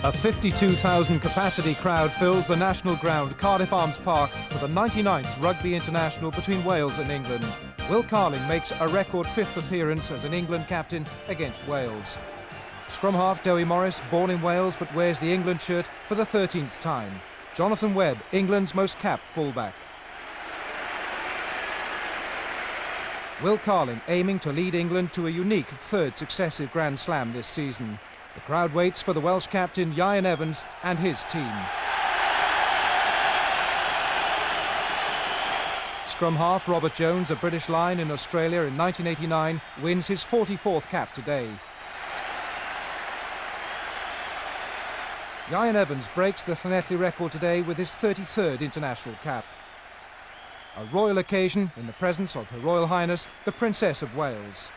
A 52,000 capacity crowd fills the national ground, Cardiff Arms Park, for the 99th Rugby International between Wales and England. Will Carling makes a record 5th appearance as an England captain against Wales. Scrum half Dewi Morris, born in Wales but wears the England shirt for the 13th time. Jonathan Webb, England's most capped fullback. Will Carling aiming to lead England to a unique third successive Grand Slam this season. The crowd waits for the Welsh captain Ieuan Evans and his team. Scrum half Robert Jones, a British Lion in Australia in 1989, wins his 44th cap today. Ieuan Evans breaks the Llanelli record today with his 33rd international cap. A royal occasion in the presence of Her Royal Highness, the Princess of Wales.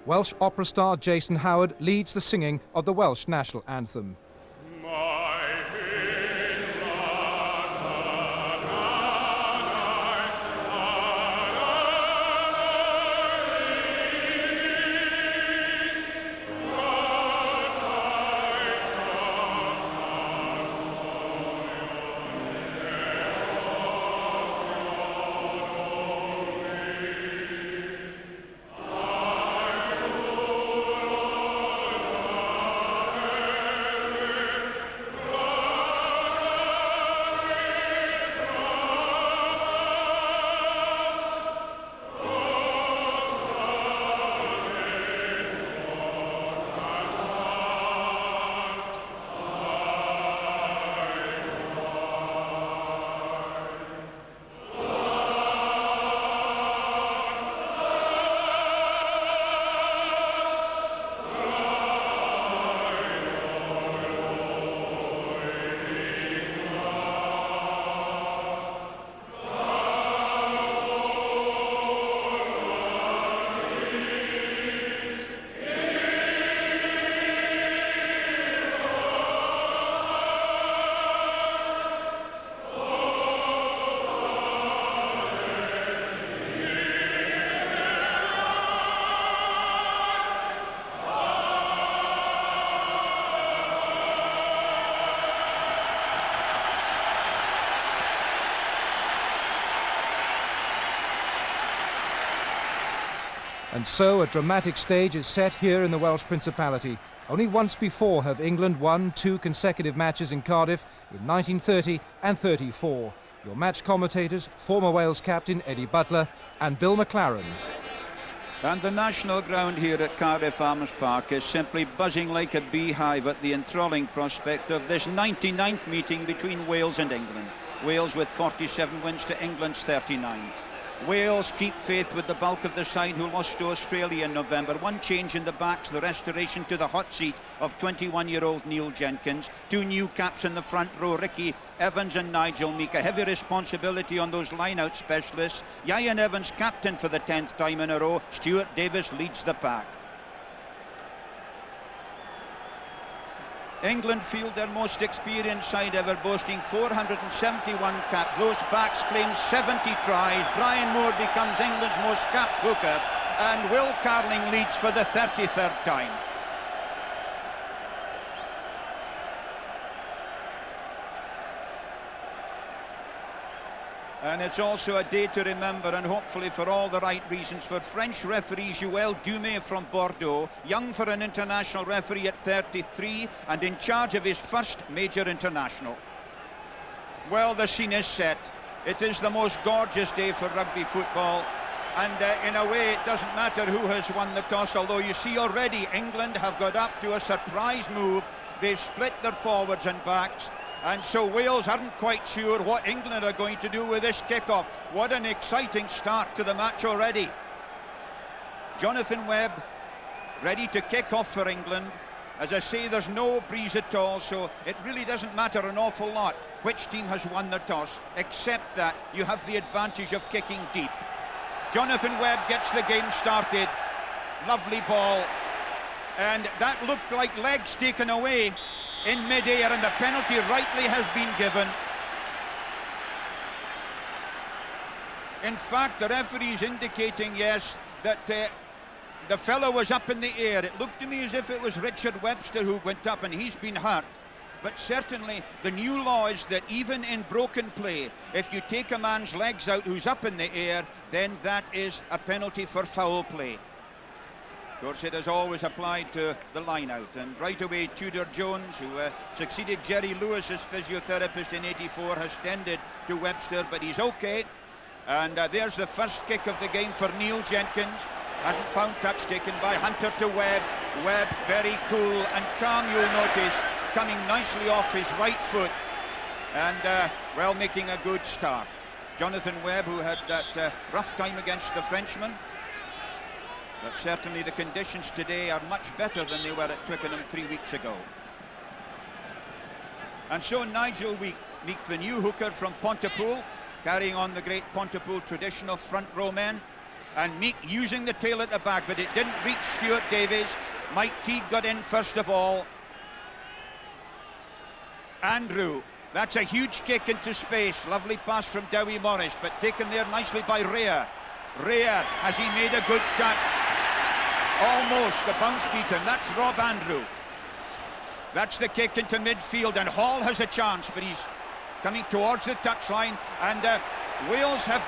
Welsh opera star Jason Howard leads the singing of the Welsh national anthem. And so a dramatic stage is set here in the Welsh Principality. Only once before have England won 2 consecutive matches in Cardiff in 1930 and 34. Your match commentators, former Wales captain Eddie Butler and Bill McLaren. And the national ground here at Cardiff Arms Park is simply buzzing like a beehive at the enthralling prospect of this 99th meeting between Wales and England. Wales with 47 wins to England's 39. Wales keep faith with the bulk of the side who lost to Australia in November. One change in the backs, the restoration to the hot seat of 21-year-old Neil Jenkins. 2 new caps in the front row, Ricky Evans and Nigel Meek. A heavy responsibility on those line-out specialists. Ieuan Evans captain for the 10th time in a row. Stuart Davis leads the pack. England field their most experienced side ever, boasting 471 caps. Those backs claim 70 tries. Brian Moore becomes England's most capped hooker, and Will Carling leads for the 33rd time. And it's also a day to remember, and hopefully for all the right reasons, for French referee Joël Dumais from Bordeaux, young for an international referee at 33 and in charge of his first major international. Well, the scene is set. It is the most gorgeous day for rugby football, and in a way it doesn't matter who has won the toss, although you see already England have got up to a surprise move. They've split their forwards and backs, and so Wales aren't quite sure what England are going to do with this kickoff. What an exciting start to the match already. Jonathan Webb ready to kick off for England. As I say, there's no breeze at all, so it really doesn't matter an awful lot which team has won the toss, except that you have the advantage of kicking deep. Jonathan Webb gets the game started. Lovely ball. And that looked like legs taken away in mid-air, and the penalty rightly has been given. In fact, the referee's indicating, yes, that the fellow was up in the air. It looked to me as if it was Richard Webster who went up, and he's been hurt. But certainly the new law is that even in broken play, if you take a man's legs out who's up in the air, then that is a penalty for foul play. Of course, it has always applied to the line-out, and right away Tudor Jones, who succeeded Jerry Lewis as physiotherapist in '84, has tended to Webster, but he's okay. And there's the first kick of the game for Neil Jenkins. Hasn't found touch, taken by Hunter to Webb. Webb, very cool and calm, you'll notice, coming nicely off his right foot, and well, making a good start. Jonathan Webb, who had that rough time against the Frenchman, but certainly the conditions today are much better than they were at Twickenham 3 weeks ago. And so Nigel Meek, the new hooker from Pontypool, carrying on the great Pontypool tradition of front row men, and Meek using the tail at the back, but it didn't reach Stuart Davies. Mike Teague got in first of all. Andrew, that's a huge kick into space. Lovely pass from Dowie Morris, but taken there nicely by Rea. Rea, has he made a good catch? Almost, the bounce beat him. That's Rob Andrew. That's the kick into midfield, and Hall has a chance, but he's coming towards the touchline, and Wales have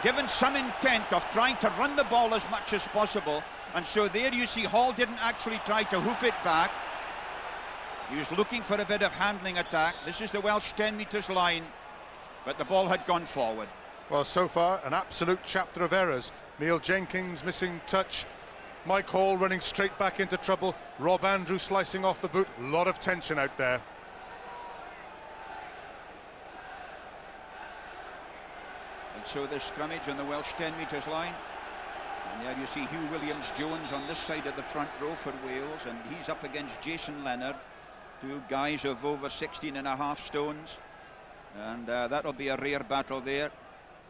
given some intent of trying to run the ball as much as possible, and so there you see Hall didn't actually try to hoof it back. He was looking for a bit of handling attack. This is the Welsh 10 metres line, but the ball had gone forward. Well, so far, an absolute chapter of errors. Neil Jenkins missing touch, Mike Hall running straight back into trouble, Rob Andrew slicing off the boot. A lot of tension out there. And so the scrummage on the Welsh 10 metres line. And there you see Hugh Williams-Jones on this side of the front row for Wales, and he's up against Jason Leonard, two guys of over 16.5 stones. And that'll be a rare battle there.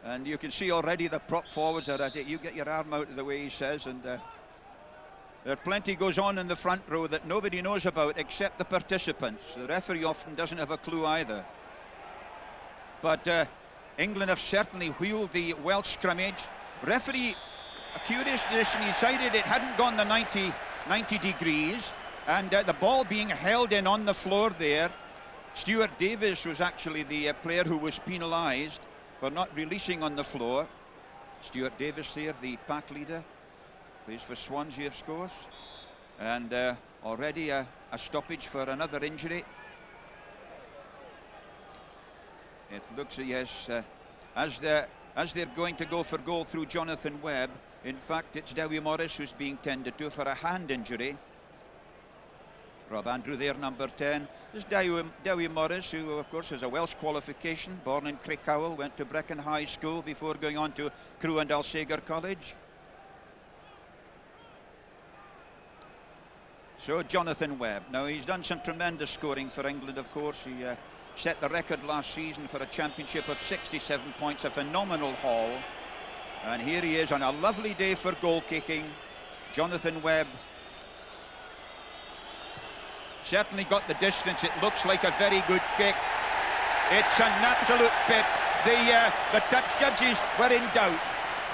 And you can see already the prop forwards are at it. You get your arm out of the way, he says, and there plenty goes on in the front row that nobody knows about except the participants. The referee often doesn't have a clue either. But England have certainly wheeled the Welsh scrummage. Referee, a curious decision, he decided it hadn't gone the 90 degrees, and the ball being held in on the floor there. Stuart Davis was actually the player who was penalised for not releasing on the floor. Stuart Davis there, the pack leader, plays for Swansea, of course, and already a stoppage for another injury. It looks, yes, as they're going to go for goal through Jonathan Webb. In fact, it's Dowie Morris who's being tended to for a hand injury. Rob Andrew there, number 10. There's Dowie Morris, who of course has a Welsh qualification, born in Crickhowell, went to Brecon High School before going on to Crewe and Alsager College. So Jonathan Webb, now he's done some tremendous scoring for England, of course. He set the record last season for a championship of 67 points, a phenomenal haul. And here he is on a lovely day for goal kicking. Jonathan Webb certainly got the distance. It looks like a very good kick. It's an absolute pip. The touch judges were in doubt,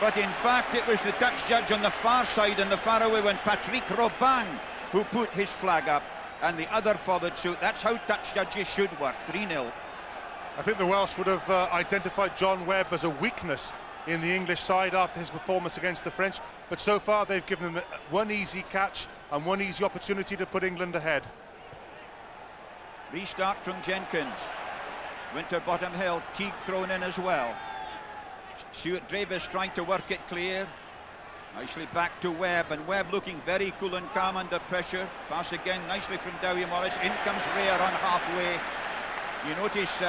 but in fact it was the touch judge on the far side and the far away one, Patrick Robin, who put his flag up, and the other followed suit. That's how touch judges should work. 3-0. I think the Welsh would have identified John Webb as a weakness in the English side after his performance against the French, but so far they've given them one easy catch and one easy opportunity to put England ahead. Restart from Jenkins. Winterbottom held, Teague thrown in as well. Stuart Davis trying to work it clear. Nicely back to Webb, and Webb looking very cool and calm under pressure. Pass again nicely from Dowie Morris. In comes Rare on halfway. You notice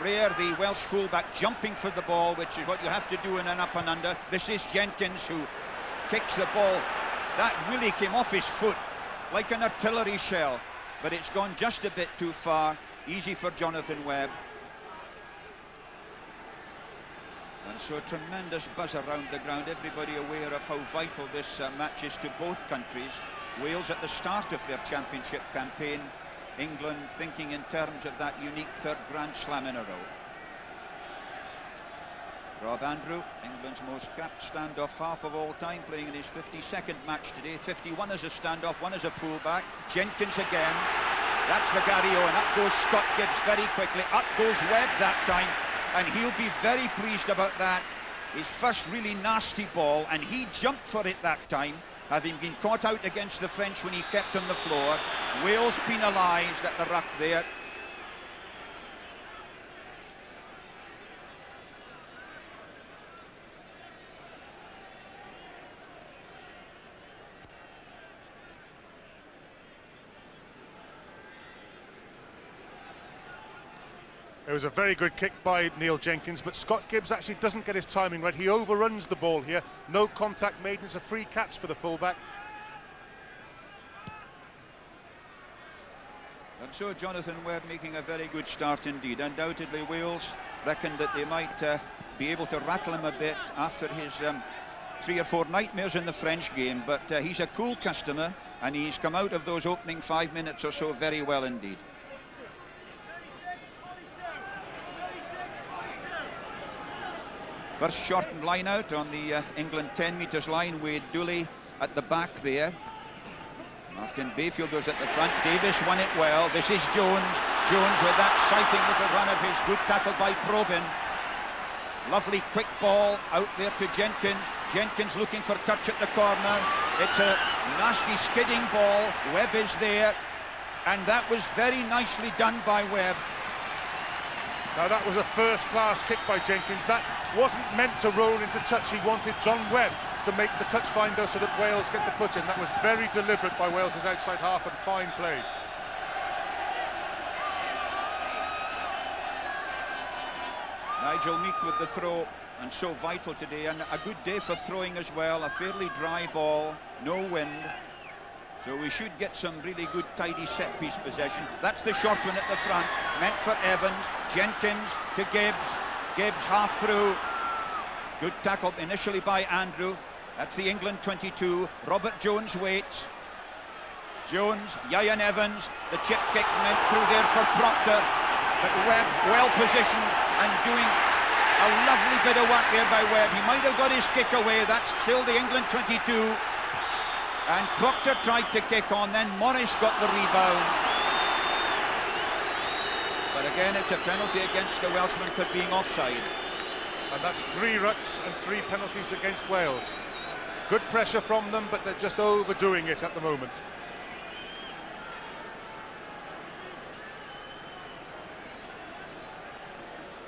Rare, the Welsh fullback, jumping for the ball, which is what you have to do in an up and under. This is Jenkins who kicks the ball. That really came off his foot like an artillery shell, but it's gone just a bit too far. Easy for Jonathan Webb. And so a tremendous buzz around the ground, everybody aware of how vital this match is to both countries. Wales at the start of their championship campaign, England thinking in terms of that unique third Grand Slam in a row. Rob Andrew, England's most capped standoff half of all time, playing in his 52nd match today. 51 as a standoff, 1 as a fullback. Jenkins again, that's the Gary Owen. Up goes Scott Gibbs very quickly, up goes Webb that time, and he'll be very pleased about that. His first really nasty ball, and he jumped for it that time, having been caught out against the French when he kept on the floor. Wales penalised at the ruck there. It was a very good kick by Neil Jenkins, but Scott Gibbs actually doesn't get his timing right. He overruns the ball here. No contact made, and it's a free catch for the fullback. And so Jonathan Webb making a very good start indeed. Undoubtedly Wales reckoned that they might be able to rattle him a bit after his 3 or 4 nightmares in the French game, but he's a cool customer, and he's come out of those opening 5 minutes or so very well indeed. First shortened line out on the England 10 metres line. Wade Dooley at the back there. Martin Bayfield was at the front. Davis won it well. This is Jones. Jones with that sighting little run of his. Good tackle by Probyn. Lovely quick ball out there to Jenkins. Jenkins looking for touch at the corner. It's a nasty skidding ball. Webb is there. And that was very nicely done by Webb. Now that was a first-class kick by Jenkins. That wasn't meant to roll into touch. He wanted John Webb to make the touch finder so that Wales get the put in. That was very deliberate by Wales' outside half, and fine play. Nigel Meek with the throw, and so vital today, and a good day for throwing as well. A fairly dry ball, no wind, so we should get some really good tidy set piece possession. That's the short one at the front, meant for Evans. Jenkins to Gibbs. Gibbs half through. Good tackle initially by Andrew. That's the England 22. Robert Jones waits. Jones, Ian Evans. The chip kick meant through there for Proctor, but Webb well positioned and doing a lovely bit of work there by Webb. He might have got his kick away. That's still the England 22. And Proctor tried to kick on, then Morris got the rebound. But again, it's a penalty against the Welshman for being offside. And that's 3 rucks and 3 penalties against Wales. Good pressure from them, but they're just overdoing it at the moment.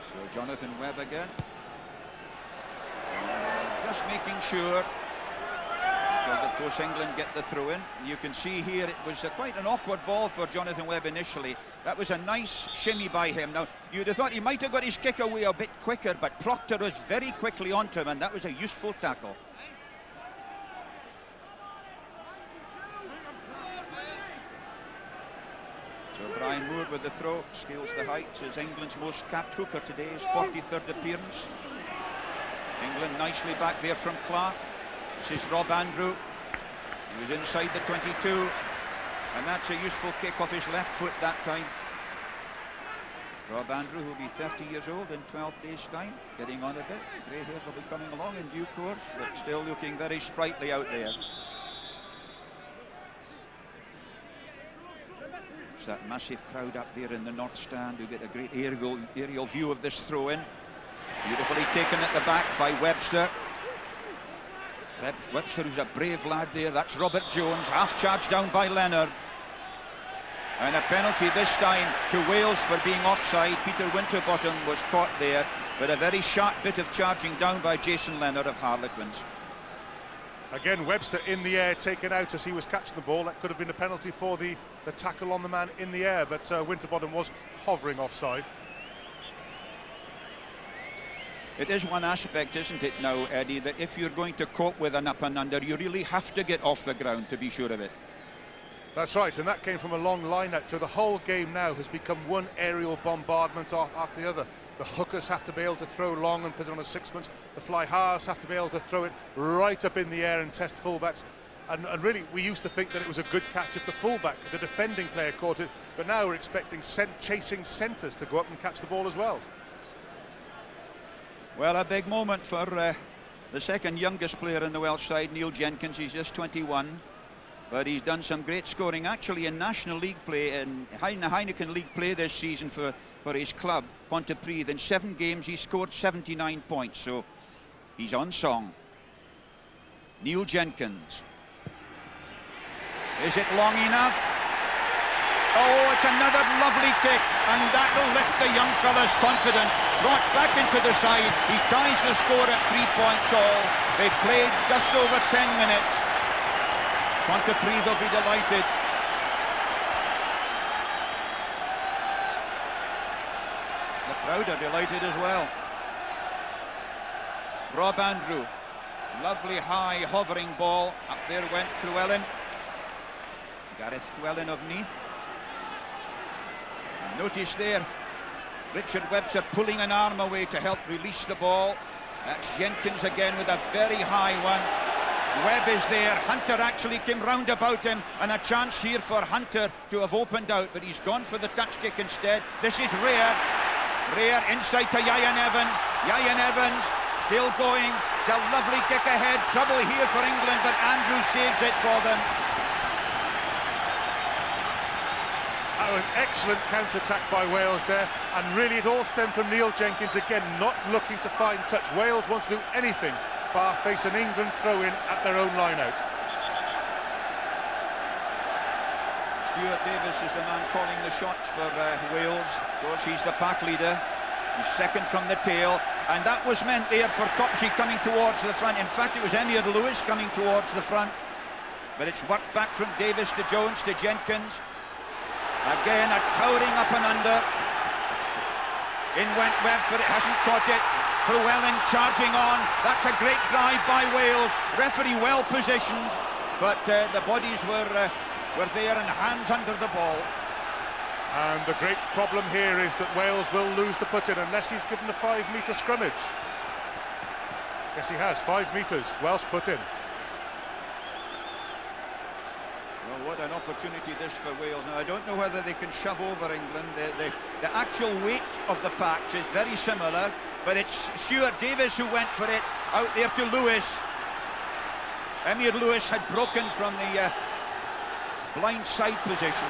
So Jonathan Webb again. Just making sure, because of course England get the throw in. You can see here it was quite an awkward ball for Jonathan Webb initially. That was a nice shimmy by him. Now you'd have thought he might have got his kick away a bit quicker, but Proctor was very quickly onto him, and that was a useful tackle. So Brian Moore with the throw, scales the heights as England's most capped hooker today, his 43rd appearance. England nicely back there from Clark. This is Rob Andrew. He was inside the 22, and that's a useful kick off his left foot that time. Rob Andrew, who'll be 30 years old in 12 days' time, getting on a bit. Grey hairs will be coming along in due course, but still looking very sprightly out there. It's that massive crowd up there in the north stand who get a great aerial view of this throw-in. Beautifully taken at the back by Webster. Webster, who's a brave lad there. That's Robert Jones, half charged down by Leonard. And a penalty this time to Wales for being offside. Peter Winterbottom was caught there, but a very sharp bit of charging down by Jason Leonard of Harlequins. Again, Webster in the air, taken out as he was catching the ball. That could have been a penalty for the tackle on the man in the air, but Winterbottom was hovering offside. It is one aspect, isn't it now, Eddie, that if you're going to cope with an up and under, you really have to get off the ground to be sure of it. That's right, and that came from a long line out through. The whole game now has become one aerial bombardment after the other. The hookers have to be able to throw long and put it on a sixpence. The fly halves have to be able to throw it right up in the air and test fullbacks. And really, we used to think that it was a good catch if the fullback, the defending player, caught it. But now we're expecting chasing centres to go up and catch the ball as well. Well, a big moment for the second youngest player in the Welsh side, Neil Jenkins. He's just 21. But he's done some great scoring actually in National League play, in Heineken League play this season for his club, Pontypridd. In 7 games he scored 79 points, so he's on song. Neil Jenkins. Is it long enough? Oh, it's another lovely kick, and that'll lift the young fella's confidence. Brought back into the side, he ties the score at 3 points all. They've played just over 10 minutes. Pontypridd will be delighted. The crowd are delighted as well. Rob Andrew, lovely high hovering ball. Up there went Llewellyn. Gareth Llewellyn of Neath. And notice there, Richard Webster pulling an arm away to help release the ball. That's Jenkins again with a very high one. Webb is there. Hunter actually came round about him, and a chance here for Hunter to have opened out, but he's gone for the touch kick instead. This is Rare. Rare inside to Ian Evans. Ian Evans still going. It's a lovely kick ahead. Trouble here for England, but Andrew saves it for them. That was excellent counter-attack by Wales there, and really it all stemmed from Neil Jenkins again, not looking to find touch. Wales wants to do anything bar face an England throw-in at their own line-out. Stuart Davis is the man calling the shots for Wales. Of course, he's the pack leader. He's second from the tail, and that was meant there for Copsey coming towards the front. In fact, it was Emyr Lewis coming towards the front, but it's worked back from Davis to Jones to Jenkins. Again, a towering up and under. In went Webb for it, hasn't caught it. Llewellyn charging on. That's a great drive by Wales. Referee well positioned, but the bodies were there and hands under the ball. And the great problem here is that Wales will lose the put-in unless he's given a 5-metre scrummage. Yes, he has, 5 metres, Welsh put-in. Well, what an opportunity this for Wales. Now, I don't know whether they can shove over England. The actual weight of the packs is very similar, but it's Stuart Davis who went for it, out there to Lewis. Emyr Lewis had broken from the blind side position.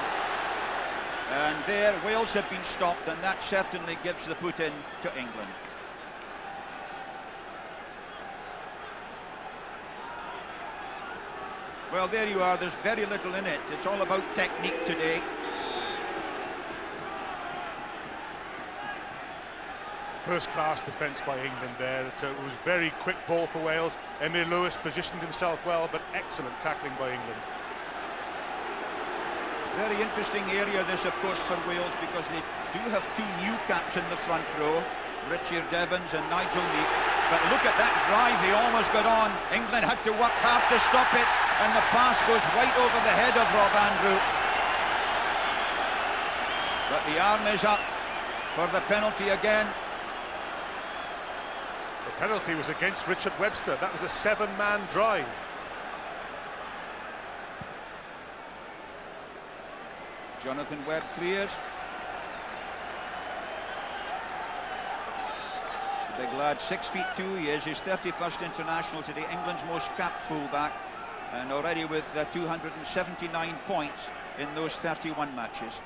And there, Wales have been stopped, and that certainly gives the put-in to England. Well, there you are. There's very little in it. It's all about technique today. First-class defence by England there. It was very quick ball for Wales. Emyr Lewis positioned himself well, but excellent tackling by England. Very interesting area this, of course, for Wales, because they do have 2 new caps in the front row, Richard Evans and Nigel Meek. But look at that drive, they almost got on. England had to work hard to stop it, and the pass goes right over the head of Rob Andrew. But the arm is up for the penalty again. The penalty was against Richard Webster. That was a 7-man drive. Jonathan Webb clears. The big lad, 6'2" he is, his 31st international today, England's most capped fullback, and already with 279 points in those 31 matches.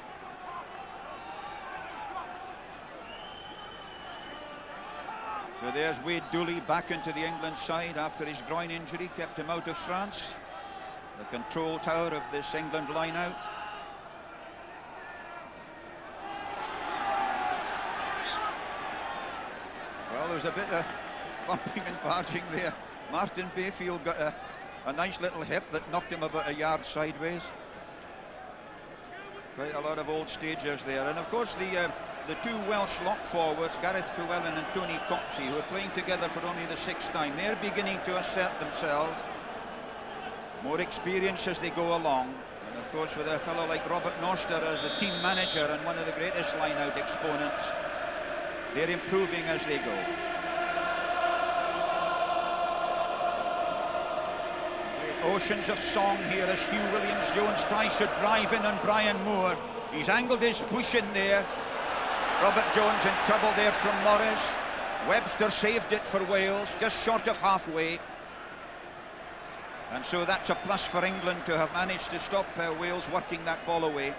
So there's Wade Dooley back into the England side after his groin injury kept him out of France. The control tower of this England line-out. Well, there was a bit of bumping and barging there. Martin Bayfield got a nice little hip that knocked him about a yard sideways. Quite a lot of old stagers there. And of course the two Welsh lock forwards, Gareth Llewellyn and Tony Topsy, who are playing together for only the 6th time, they're beginning to assert themselves. More experience as they go along. And of course with a fellow like Robert Noster as the team manager and one of the greatest line-out exponents, they're improving as they go. Oceans of song here as Hugh Williams-Jones tries to drive in on Brian Moore. He's angled his push in there. Robert Jones in trouble there from Morris. Webster saved it for Wales, just short of halfway. And so that's a plus for England to have managed to stop Wales working that ball away.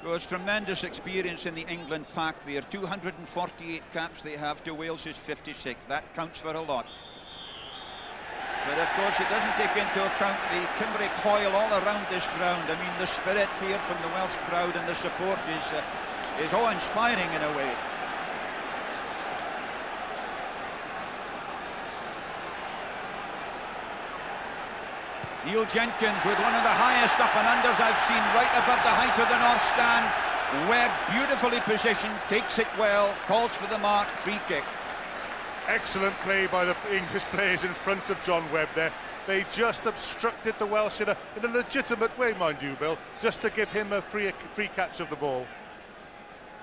There's tremendous experience in the England pack there. 248 caps they have to Wales's 56. That counts for a lot. But of course it doesn't take into account the Cymric hoil all around this ground. I mean, the spirit here from the Welsh crowd and the support is awe-inspiring in a way. Neil Jenkins with one of the highest up and unders I've seen, right above the height of the North Stand. Webb beautifully positioned, takes it well, calls for the mark, free kick. Excellent play by the English players in front of John Webb there. They just obstructed the Welsh in a legitimate way, mind you, Bill, just to give him a free catch of the ball.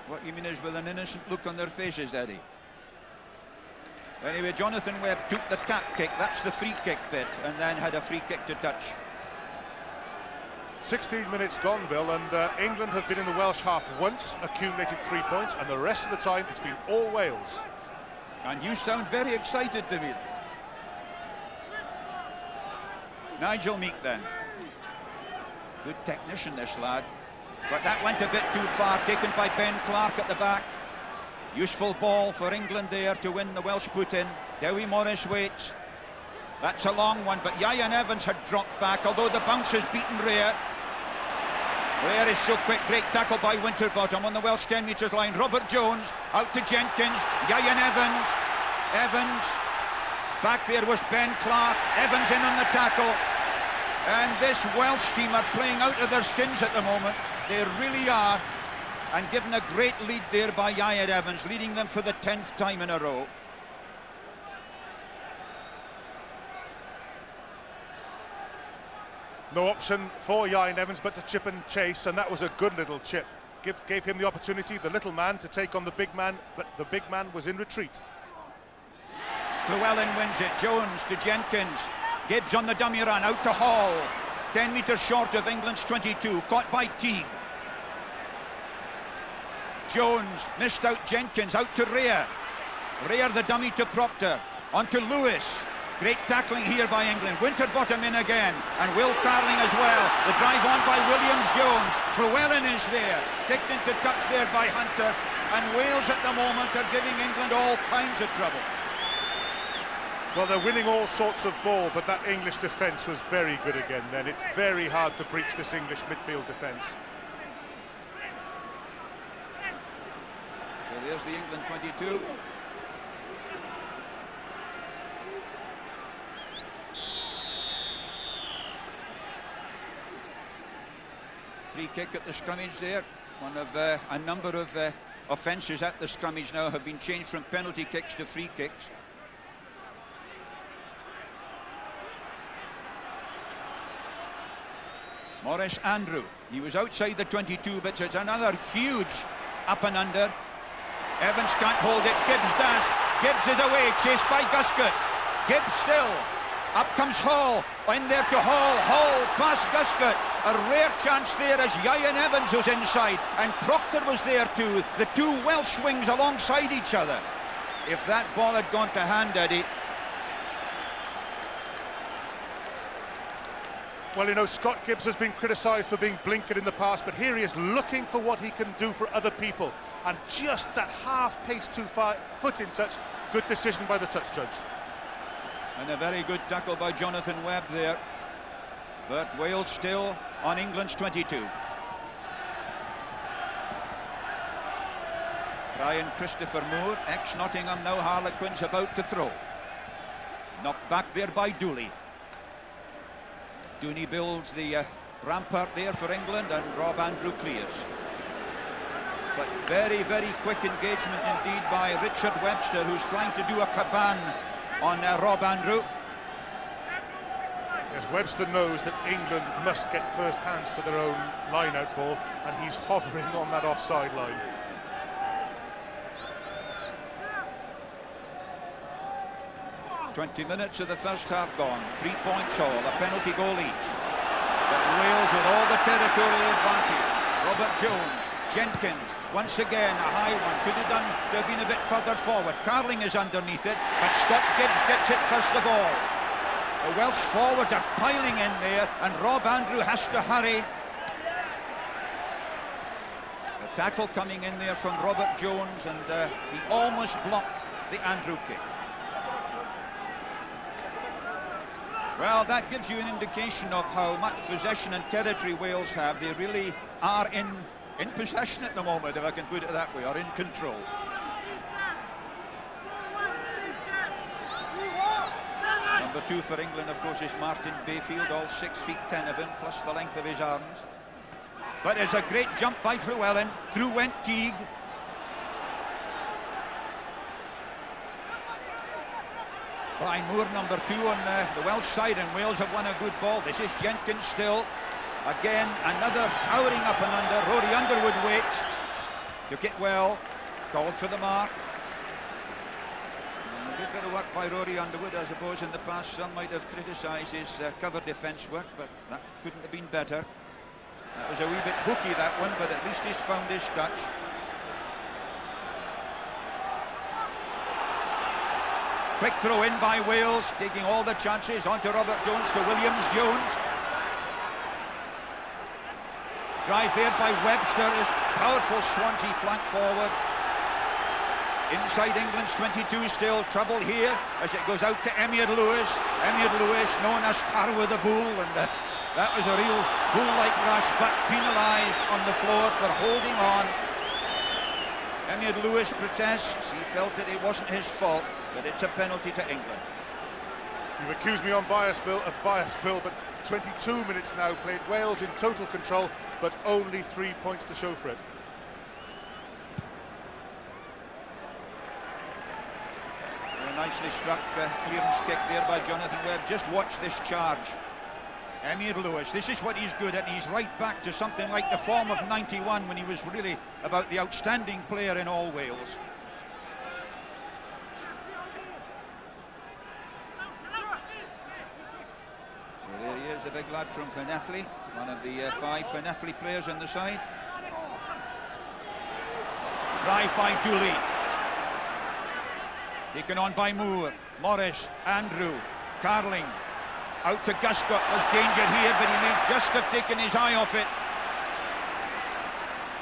What you mean is with an innocent look on their faces, Eddie. Anyway, Jonathan Webb took the tap kick, that's the free kick bit, and then had a free kick to touch. 16 minutes gone, Bill, and England have been in the Welsh half once, accumulated 3 points, and the rest of the time it's been all Wales. And you sound very excited to me. Nigel Meek then. Good technician, this lad. But that went a bit too far, taken by Ben Clark at the back. Useful ball for England there to win the Welsh put-in. Dewi Morris waits. That's a long one, but Ieuan Evans had dropped back, although the bounce has beaten Rhea. Rhea is so quick, great tackle by Winterbottom on the Welsh 10 metres line. Robert Jones, out to Jenkins, Ieuan Evans. Evans, back there was Ben Clark. Evans in on the tackle. And this Welsh team are playing out of their skins at the moment. They really are. And given a great lead there by Ieuan Evans, leading them for the 10th time in a row. No option for Ieuan Evans but to chip and chase, and that was a good little chip. Gave him the opportunity, the little man, to take on the big man, but the big man was in retreat. Llewellyn wins it, Jones to Jenkins. Gibbs on the dummy run, out to Hall. 10 metres short of England's 22, caught by Teague. Jones missed out Jenkins, out to Rhea. Rhea the dummy to Proctor, on to Lewis. Great tackling here by England. Winterbottom in again, and Will Carling as well. The drive on by Williams-Jones. Llewellyn is there, kicked into touch there by Hunter, and Wales at the moment are giving England all kinds of trouble. Well, they're winning all sorts of ball, but that English defence was very good again then. It's very hard to breach this English midfield defence. So there's the England 22. Free kick at the scrummage there. One of a number of offences at the scrummage now have been changed from penalty kicks to free kicks. Morris Andrew, he was outside the 22, but it's another huge up and under. Evans can't hold it, Gibbs does. Gibbs is away, chased by Guscott. Gibbs still. Up comes Hall, in there to Hall. Hall past Guscott. A rare chance there as Ieuan Evans was inside, and Proctor was there too. The two Welsh wings alongside each other. If that ball had gone to hand, Eddie. Well, you know, Scott Gibbs has been criticised for being blinkered in the past, but here he is looking for what he can do for other people. And just that half-pace foot in touch, good decision by the touch judge. And a very good tackle by Jonathan Webb there. But Wales still on England's 22. Brian Christopher Moore, ex-Nottingham, now Harlequins, about to throw. Knocked back there by Dooley. Dooney builds the rampart there for England, and Rob Andrew clears. But very, very quick engagement indeed by Richard Webster, who's trying to do a caban on Rob Andrew. Yes, Webster knows that England must get first hands to their own line-out ball, and he's hovering on that offside line. "20 minutes of the first half gone, 3 points all, a penalty goal each. But Wales with all the territorial advantage. Robert Jones, Jenkins, once again a high one, could have been a bit further forward. Carling is underneath it, but Scott Gibbs gets it first of all. The Welsh forwards are piling in there, and Rob Andrew has to hurry. The tackle coming in there from Robert Jones, and he almost blocked the Andrew kick. Well, that gives you an indication of how much possession and territory Wales have. They really are in possession at the moment, if I can put it that way, or in control. Number 2 for England, of course, is Martin Bayfield, all 6 feet 10 of him, plus the length of his arms. But it's a great jump by Llewellyn. Through went Teague. Brian Moore, number 2 on the Welsh side, and Wales have won a good ball. This is Jenkins still. Again, another towering up and under. Rory Underwood waits. Took it well. Called for the mark. And a good bit of work by Rory Underwood. I suppose in the past some might have criticised his cover defence work, but that couldn't have been better. That was a wee bit hooky, that one, but at least he's found his touch. Quick throw in by Wales, taking all the chances. Onto Robert Jones, to Williams-Jones. Drive there by Webster is powerful. Swansea flank forward. Inside England's 22 still. Trouble here as it goes out to Emyr Lewis. Emyr Lewis, known as Tarwa the Bull, and that was a real bull-like rush, but penalised on the floor for holding on. Emyr Lewis protests. He felt that it wasn't his fault, but it's a penalty to England. You've accused me of bias, Bill, but 22 minutes now played. Wales in total control, but only 3 points to show for it. A nicely struck clearance kick there by Jonathan Webb. Just watch this charge. Emyr Lewis, this is what he's good at. He's right back to something like the form of '91, when he was really about the outstanding player in all Wales. So there he is, the big lad from Llanelli, one of the 5 Llanelli players on the side. Drive by Dooley. Taken on by Moore. Morris, Andrew, Carling. Out to Guscott. There's danger here, but he may just have taken his eye off it.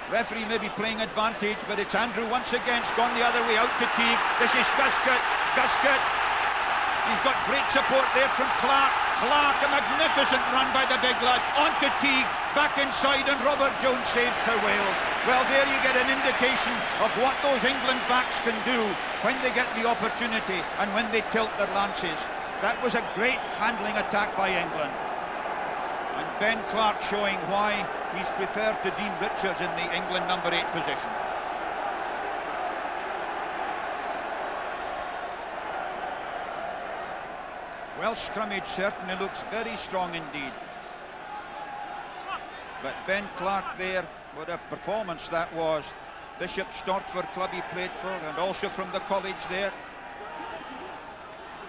Referee may be playing advantage, but it's Andrew once again. It's gone the other way, out to Teague. This is Guscott. Guscott. He's got great support there from Clark. Clark, a magnificent run by the big lad. On to Teague. Back inside, and Robert Jones saves for Wales. Well, there you get an indication of what those England backs can do when they get the opportunity and when they tilt their lances. That was a great handling attack by England. And Ben Clark showing why he's preferred to Dean Richards in the England number 8 position. Welsh scrummage certainly looks very strong indeed. But Ben Clark there, what a performance that was. Bishop Stortford club he played for, and also from the college there.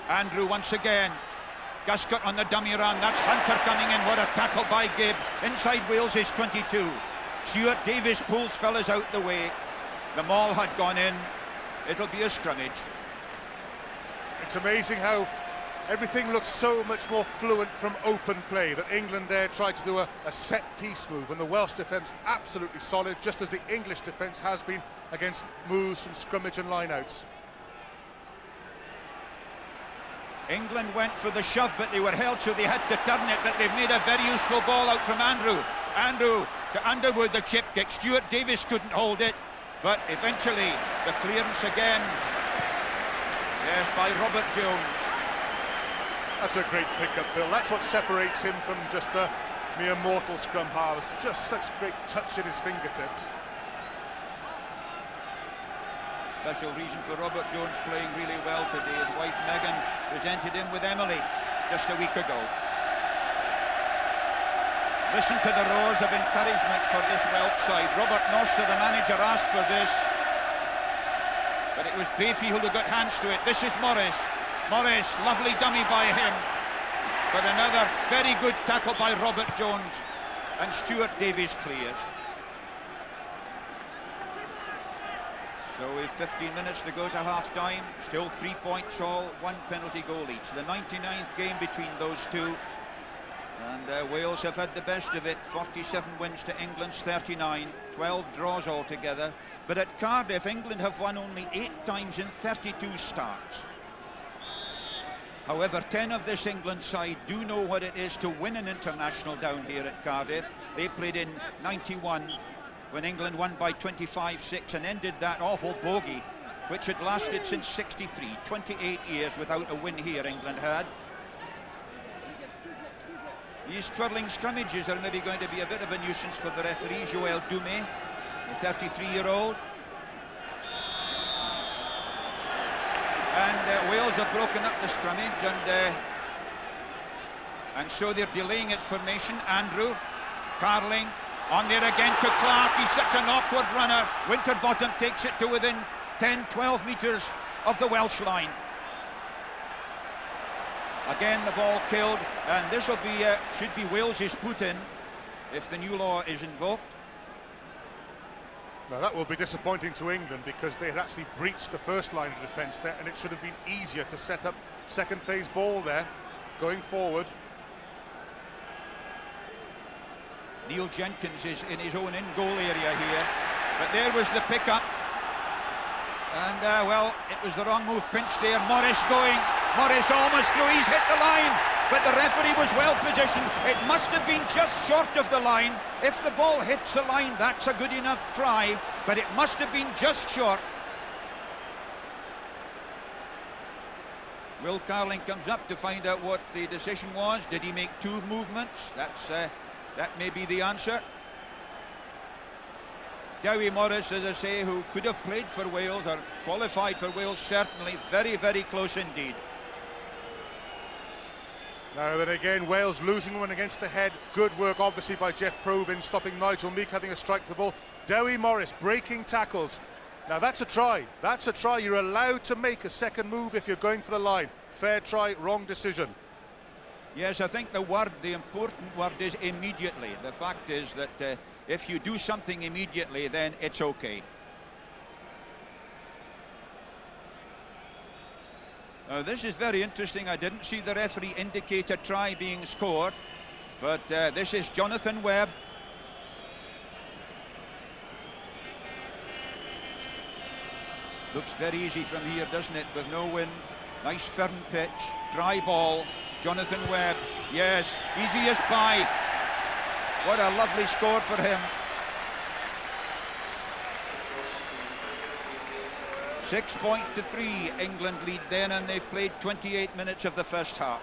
Andrew once again. Guscott on the dummy run. That's Hunter coming in. What a tackle by Gibbs. Inside Wales is 22. Stuart Davis pulls fellas out the way. The maul had gone in. It'll be a scrummage. It's amazing how Everything looks so much more fluent from open play, that England there tried to do a set-piece move, and the Welsh defence absolutely solid, just as the English defence has been against moves from scrummage and line-outs. England went for the shove, but they were held, so they had to turn it, but they've made a very useful ball out from Andrew. Andrew to Underwood, the chip kick. Stuart Davis couldn't hold it, but eventually the clearance again. Yes, by Robert Jones. That's a great pickup, Bill. That's what separates him from just a mere mortal scrum halves. Just such great touch in his fingertips. Special reason for Robert Jones playing really well today. His wife Megan presented him with Emily just a week ago. Listen to the roars of encouragement for this Welsh side. Robert Noster, the manager, asked for this, but it was Bayfield who got hands to it. This is Morris. Morris, lovely dummy by him, but another very good tackle by Robert Jones, and Stuart Davies clears. So we've 15 minutes to go to half-time, still 3 points all, 1 penalty goal each. The 99th game between those two, and Wales have had the best of it. 47 wins to England's 39, 12 draws altogether. But at Cardiff, England have won only 8 times in 32 starts. However, 10 of this England side do know what it is to win an international down here at Cardiff. They played in 91 when England won by 25-6 and ended that awful bogey, which had lasted since 63, 28 years without a win here England had. These twirling scrummages are maybe going to be a bit of a nuisance for the referee, Joël Dumais, the 33-year-old. And Wales have broken up the scrummage, and so they're delaying its formation. Andrew, Carling, on there again to Clark. He's such an awkward runner. Winterbottom takes it to within 10, 12 metres of the Welsh line. Again, the ball killed, and this will be should be Wales's put-in if the new law is invoked. Now that will be disappointing to England, because they had actually breached the first line of defence there, and it should have been easier to set up second phase ball there going forward. Neil Jenkins is in his own in-goal area here, but there was the pickup, and well, it was the wrong move pinched there. Morris going, Morris almost through, he's hit the line, but the referee was well positioned. It must have been just short of the line. If the ball hits the line, that's a good enough try, but it must have been just short. Will Carling comes up to find out what the decision was. Did he make 2 movements? That may be the answer. Dewi Morris, as I say, who could have played for Wales or qualified for Wales, certainly very, very close indeed. Now then again, Wales losing one against the head. Good work obviously by Jeff Probyn, stopping Nigel Meek having a strike for the ball. Dewi Morris breaking tackles. Now that's a try. That's a try. You're allowed to make a second move if you're going for the line. Fair try, wrong decision. Yes, I think the important word is immediately. The fact is that if you do something immediately, then it's okay. This is very interesting. I didn't see the referee indicate a try being scored, but this is Jonathan Webb. Looks very easy from here, doesn't it, with no wind. Nice firm pitch, dry ball. Jonathan Webb, yes, easy as pie. What a lovely score for him. 6 points to 3, England lead then, and they've played 28 minutes of the first half.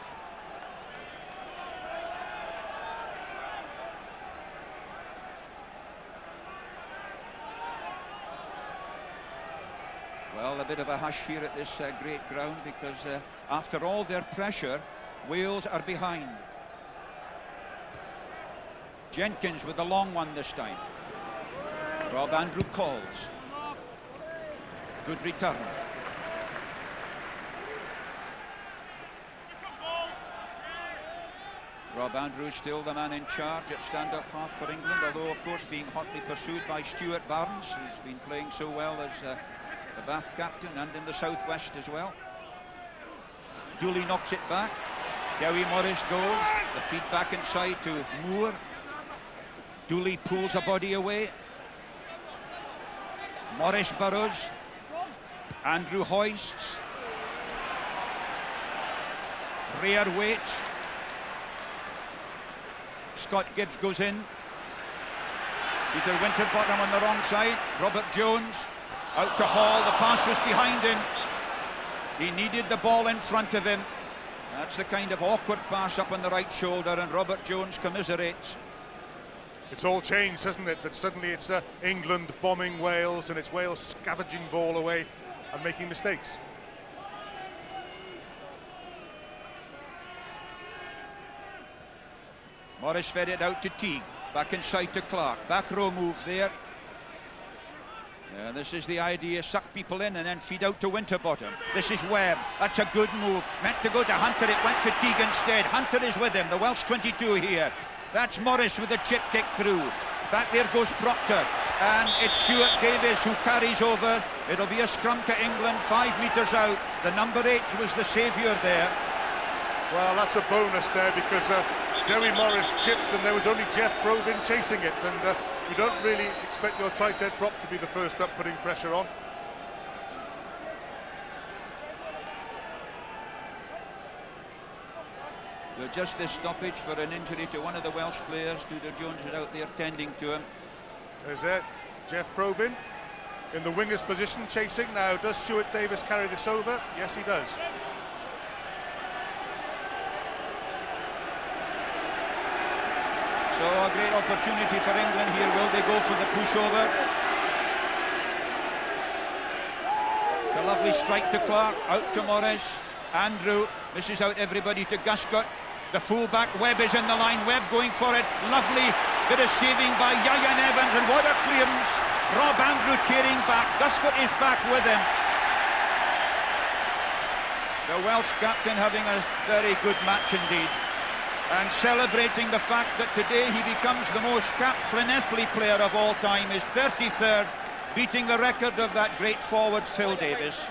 Well, a bit of a hush here at this great ground, because after all their pressure, Wales are behind. Jenkins with the long one this time. Rob Andrew calls. Good return. Rob Andrews still the man in charge at stand-up half for England, although of course being hotly pursued by Stuart Barnes, who's been playing so well as the Bath captain and in the southwest as well. Dooley knocks it back. Dewi Morris goes. The feed back inside to Moore. Dooley pulls a body away. Morris burrows. Andrew hoists. Rear waits. Scott Gibbs goes in. Peter Winterbottom on the wrong side. Robert Jones out to Hall. The pass was behind him. He needed the ball in front of him. That's the kind of awkward pass up on the right shoulder, and Robert Jones commiserates. It's all changed, hasn't it? That suddenly it's England bombing Wales, and it's Wales scavenging ball away and making mistakes. Morris fed it out to Teague. Back inside to Clark. Back row move there. This is the idea, suck people in and then feed out to Winterbottom. This is Webb, that's a good move. Meant to go to Hunter, it went to Teague instead. Hunter is with him, the Welsh 22 here. That's Morris with the chip kick through. Back there goes Proctor, and it's Stuart Davis who carries over. It'll be a scrum to England, 5 metres out. The number 8 was the saviour there. Well, that's a bonus there, because Dewi Morris chipped and there was only Jeff Probyn chasing it, and you don't really expect your tight head prop to be the first up putting pressure on. Just this stoppage for an injury to one of the Welsh players. Tudor Jones is out there tending to him. There's it, Jeff Probyn in the winger's position chasing. Now, does Stuart Davis carry this over? Yes, he does. So a great opportunity for England here. Will they go for the pushover? It's a lovely strike to Clark, out to Morris. Andrew misses out everybody to Guscott. The fullback Webb is in the line. Webb going for it. Lovely bit of saving by Yayan Evans, and what a clearance. Rob Andrew carrying back. Guscott is back with him. The Welsh captain having a very good match indeed, and celebrating the fact that today he becomes the most capped Llanelli player of all time, his 33rd, beating the record of that great forward Phil Davis.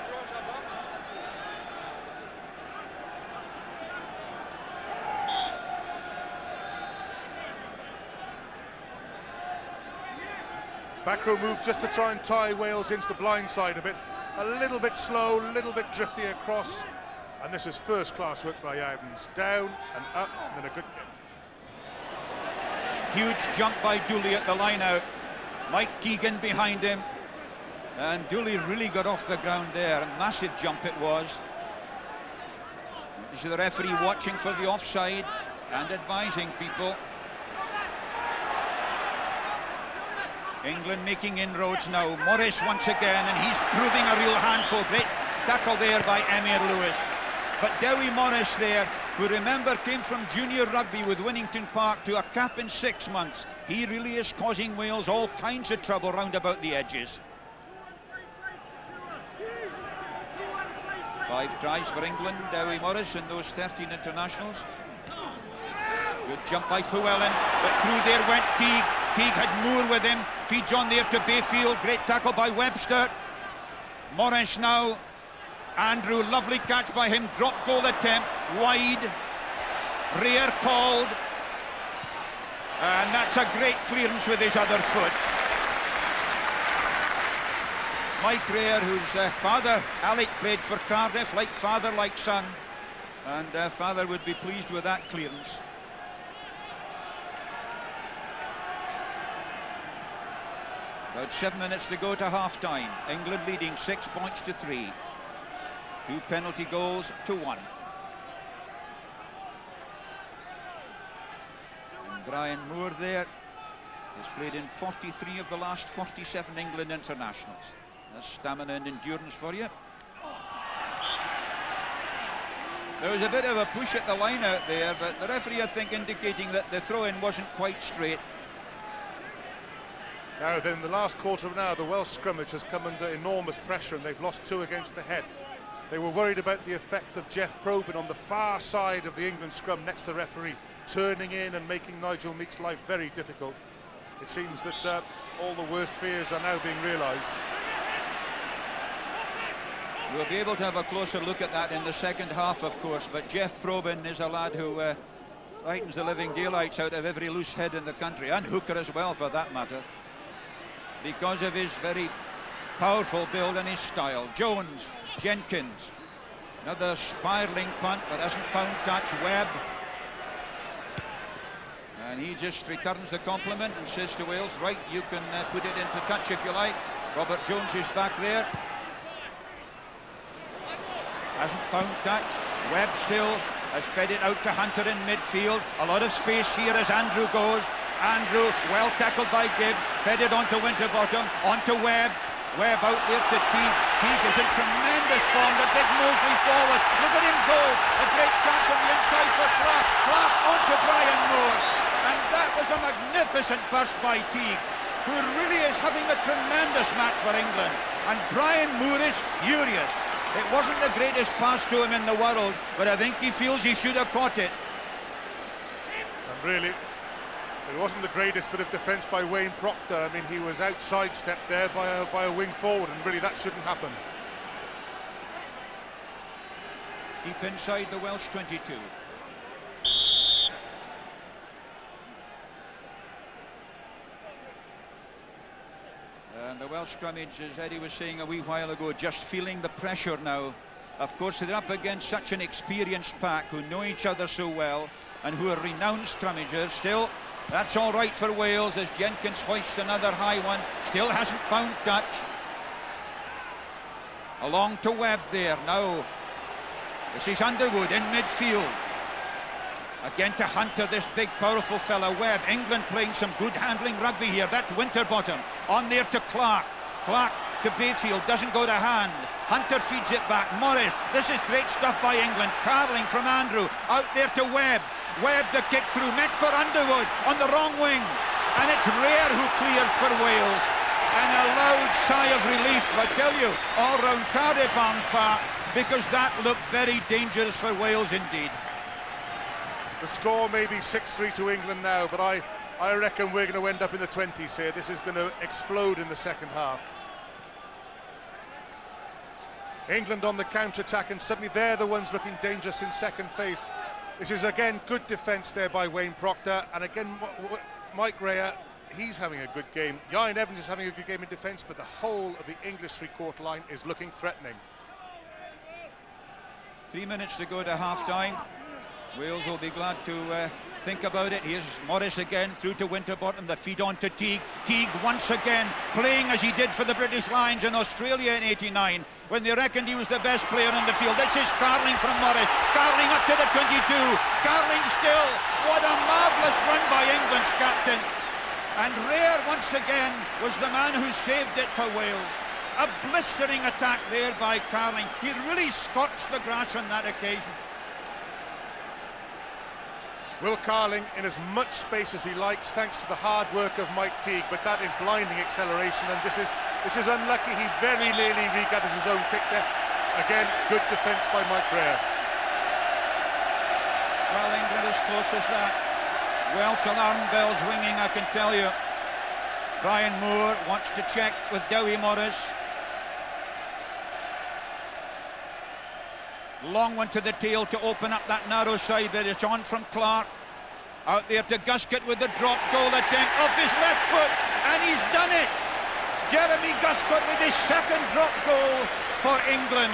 Back row move just to try and tie Wales into the blind side a bit. A little bit slow, a little bit drifty across. And this is first class work by Evans. Down and up, and then a good kick. Huge jump by Dooley at the line out. Mike Keegan behind him. And Dooley really got off the ground there. A massive jump it was. This is the referee watching for the offside and advising people. England making inroads now. Morris once again, and he's proving a real handful. Great tackle there by Emyr Lewis. But Dewi Morris there, who remember came from junior rugby with Winnington Park to a cap in 6 months. He really is causing Wales all kinds of trouble round about the edges. 5 tries for England, Dewi Morris in those 13 internationals. Good jump by Llewellyn, but through there went Teague. Teague had Moore with him, feeds on there to Bayfield. Great tackle by Webster. Morris now. Andrew, lovely catch by him, drop goal attempt, wide, rear called, and that's a great clearance with his other foot. Mike Rear, whose father, Alec, played for Cardiff, like father, like son, and father would be pleased with that clearance. About 7 minutes to go to half-time. England leading 6 points to 3. 2 penalty goals to 1. And Brian Moore there has played in 43 of the last 47 England internationals. That's stamina and endurance for you. There was a bit of a push at the line out there, but the referee, I think, indicating that the throw-in wasn't quite straight. Now then, the last quarter of an hour, the Welsh scrummage has come under enormous pressure, and they've lost 2 against the head. They were worried about the effect of Jeff Probyn on the far side of the England scrum next to the referee, turning in and making Nigel Meek's life very difficult. It seems that all the worst fears are now being realised. We'll be able to have a closer look at that in the second half, of course, but Jeff Probyn is a lad who frightens the living daylights out of every loose head in the country, and hooker as well for that matter, because of his very powerful build and his style. Jones, Jenkins, another spiralling punt but hasn't found touch. Webb, and he just returns the compliment and says to Wales, right, you can put it into touch if you like. Robert Jones is back there, hasn't found touch. Webb still has fed it out to Hunter in midfield. A lot of space here as Andrew goes. Andrew, well tackled by Gibbs, fed it onto Winterbottom, onto Webb. Webb out there to Teague. Teague is in tremendous form. The big Mosley forward. Look at him go. A great chance on the inside for Clark. Clark onto Brian Moore. And that was a magnificent burst by Teague, who really is having a tremendous match for England. And Brian Moore is furious. It wasn't the greatest pass to him in the world, but I think he feels he should have caught it. And really, it wasn't the greatest bit of defence by Wayne Proctor. I mean, he was out-sidestepped there by a wing forward, and really that shouldn't happen. Deep inside the Welsh 22. And the Welsh scrummage, as Eddie was saying a wee while ago, just feeling the pressure now. Of course, they're up against such an experienced pack who know each other so well and who are renowned scrummagers. Still, that's all right for Wales as Jenkins hoists another high one. Still hasn't found touch. Along to Webb there now. This is Underwood in midfield. Again to Hunter, this big powerful fella. Webb, England playing some good handling rugby here. That's Winterbottom. On there to Clark. Clark to Bayfield, doesn't go to hand. Hunter feeds it back. Morris, this is great stuff by England. Carling from Andrew, out there to Webb. Webb the kick through, meant for Underwood, on the wrong wing. And it's Rare who clears for Wales. And a loud sigh of relief, I tell you, all round Cardiff Arms Park, because that looked very dangerous for Wales indeed. The score may be 6-3 to England now, but I reckon we're going to end up in the 20s here. This is going to explode in the second half. England on the counter-attack, and suddenly they're the ones looking dangerous in second phase. This is, again, good defence there by Wayne Proctor, and again, Mike Rea, he's having a good game. Ian Evans is having a good game in defence, but the whole of the English three-quarter line is looking threatening. 3 minutes to go to half-time. Wales will be glad to think about it. Here's Morris again through to Winterbottom, the feed on to Teague. Teague once again playing as he did for the British Lions in Australia in '89 when they reckoned he was the best player on the field. This is Carling from Morris. Carling up to the 22. Carling still. What a marvellous run by England's captain. And Rare once again was the man who saved it for Wales. A blistering attack there by Carling. He really scorched the grass on that occasion. Will Carling in as much space as he likes, thanks to the hard work of Mike Teague, but that is blinding acceleration, and this is unlucky. He very nearly regathers his own kick there. Again, good defence by Mike Rea. Well, England as close as that. Welsh alarm bells ringing, I can tell you. Brian Moore wants to check with Dowie Morris. Long one to the tail to open up that narrow side, but it's on from Clark. Out there to Guscott with the drop goal attempt off his left foot, and he's done it. Jeremy Guscott with his second drop goal for England.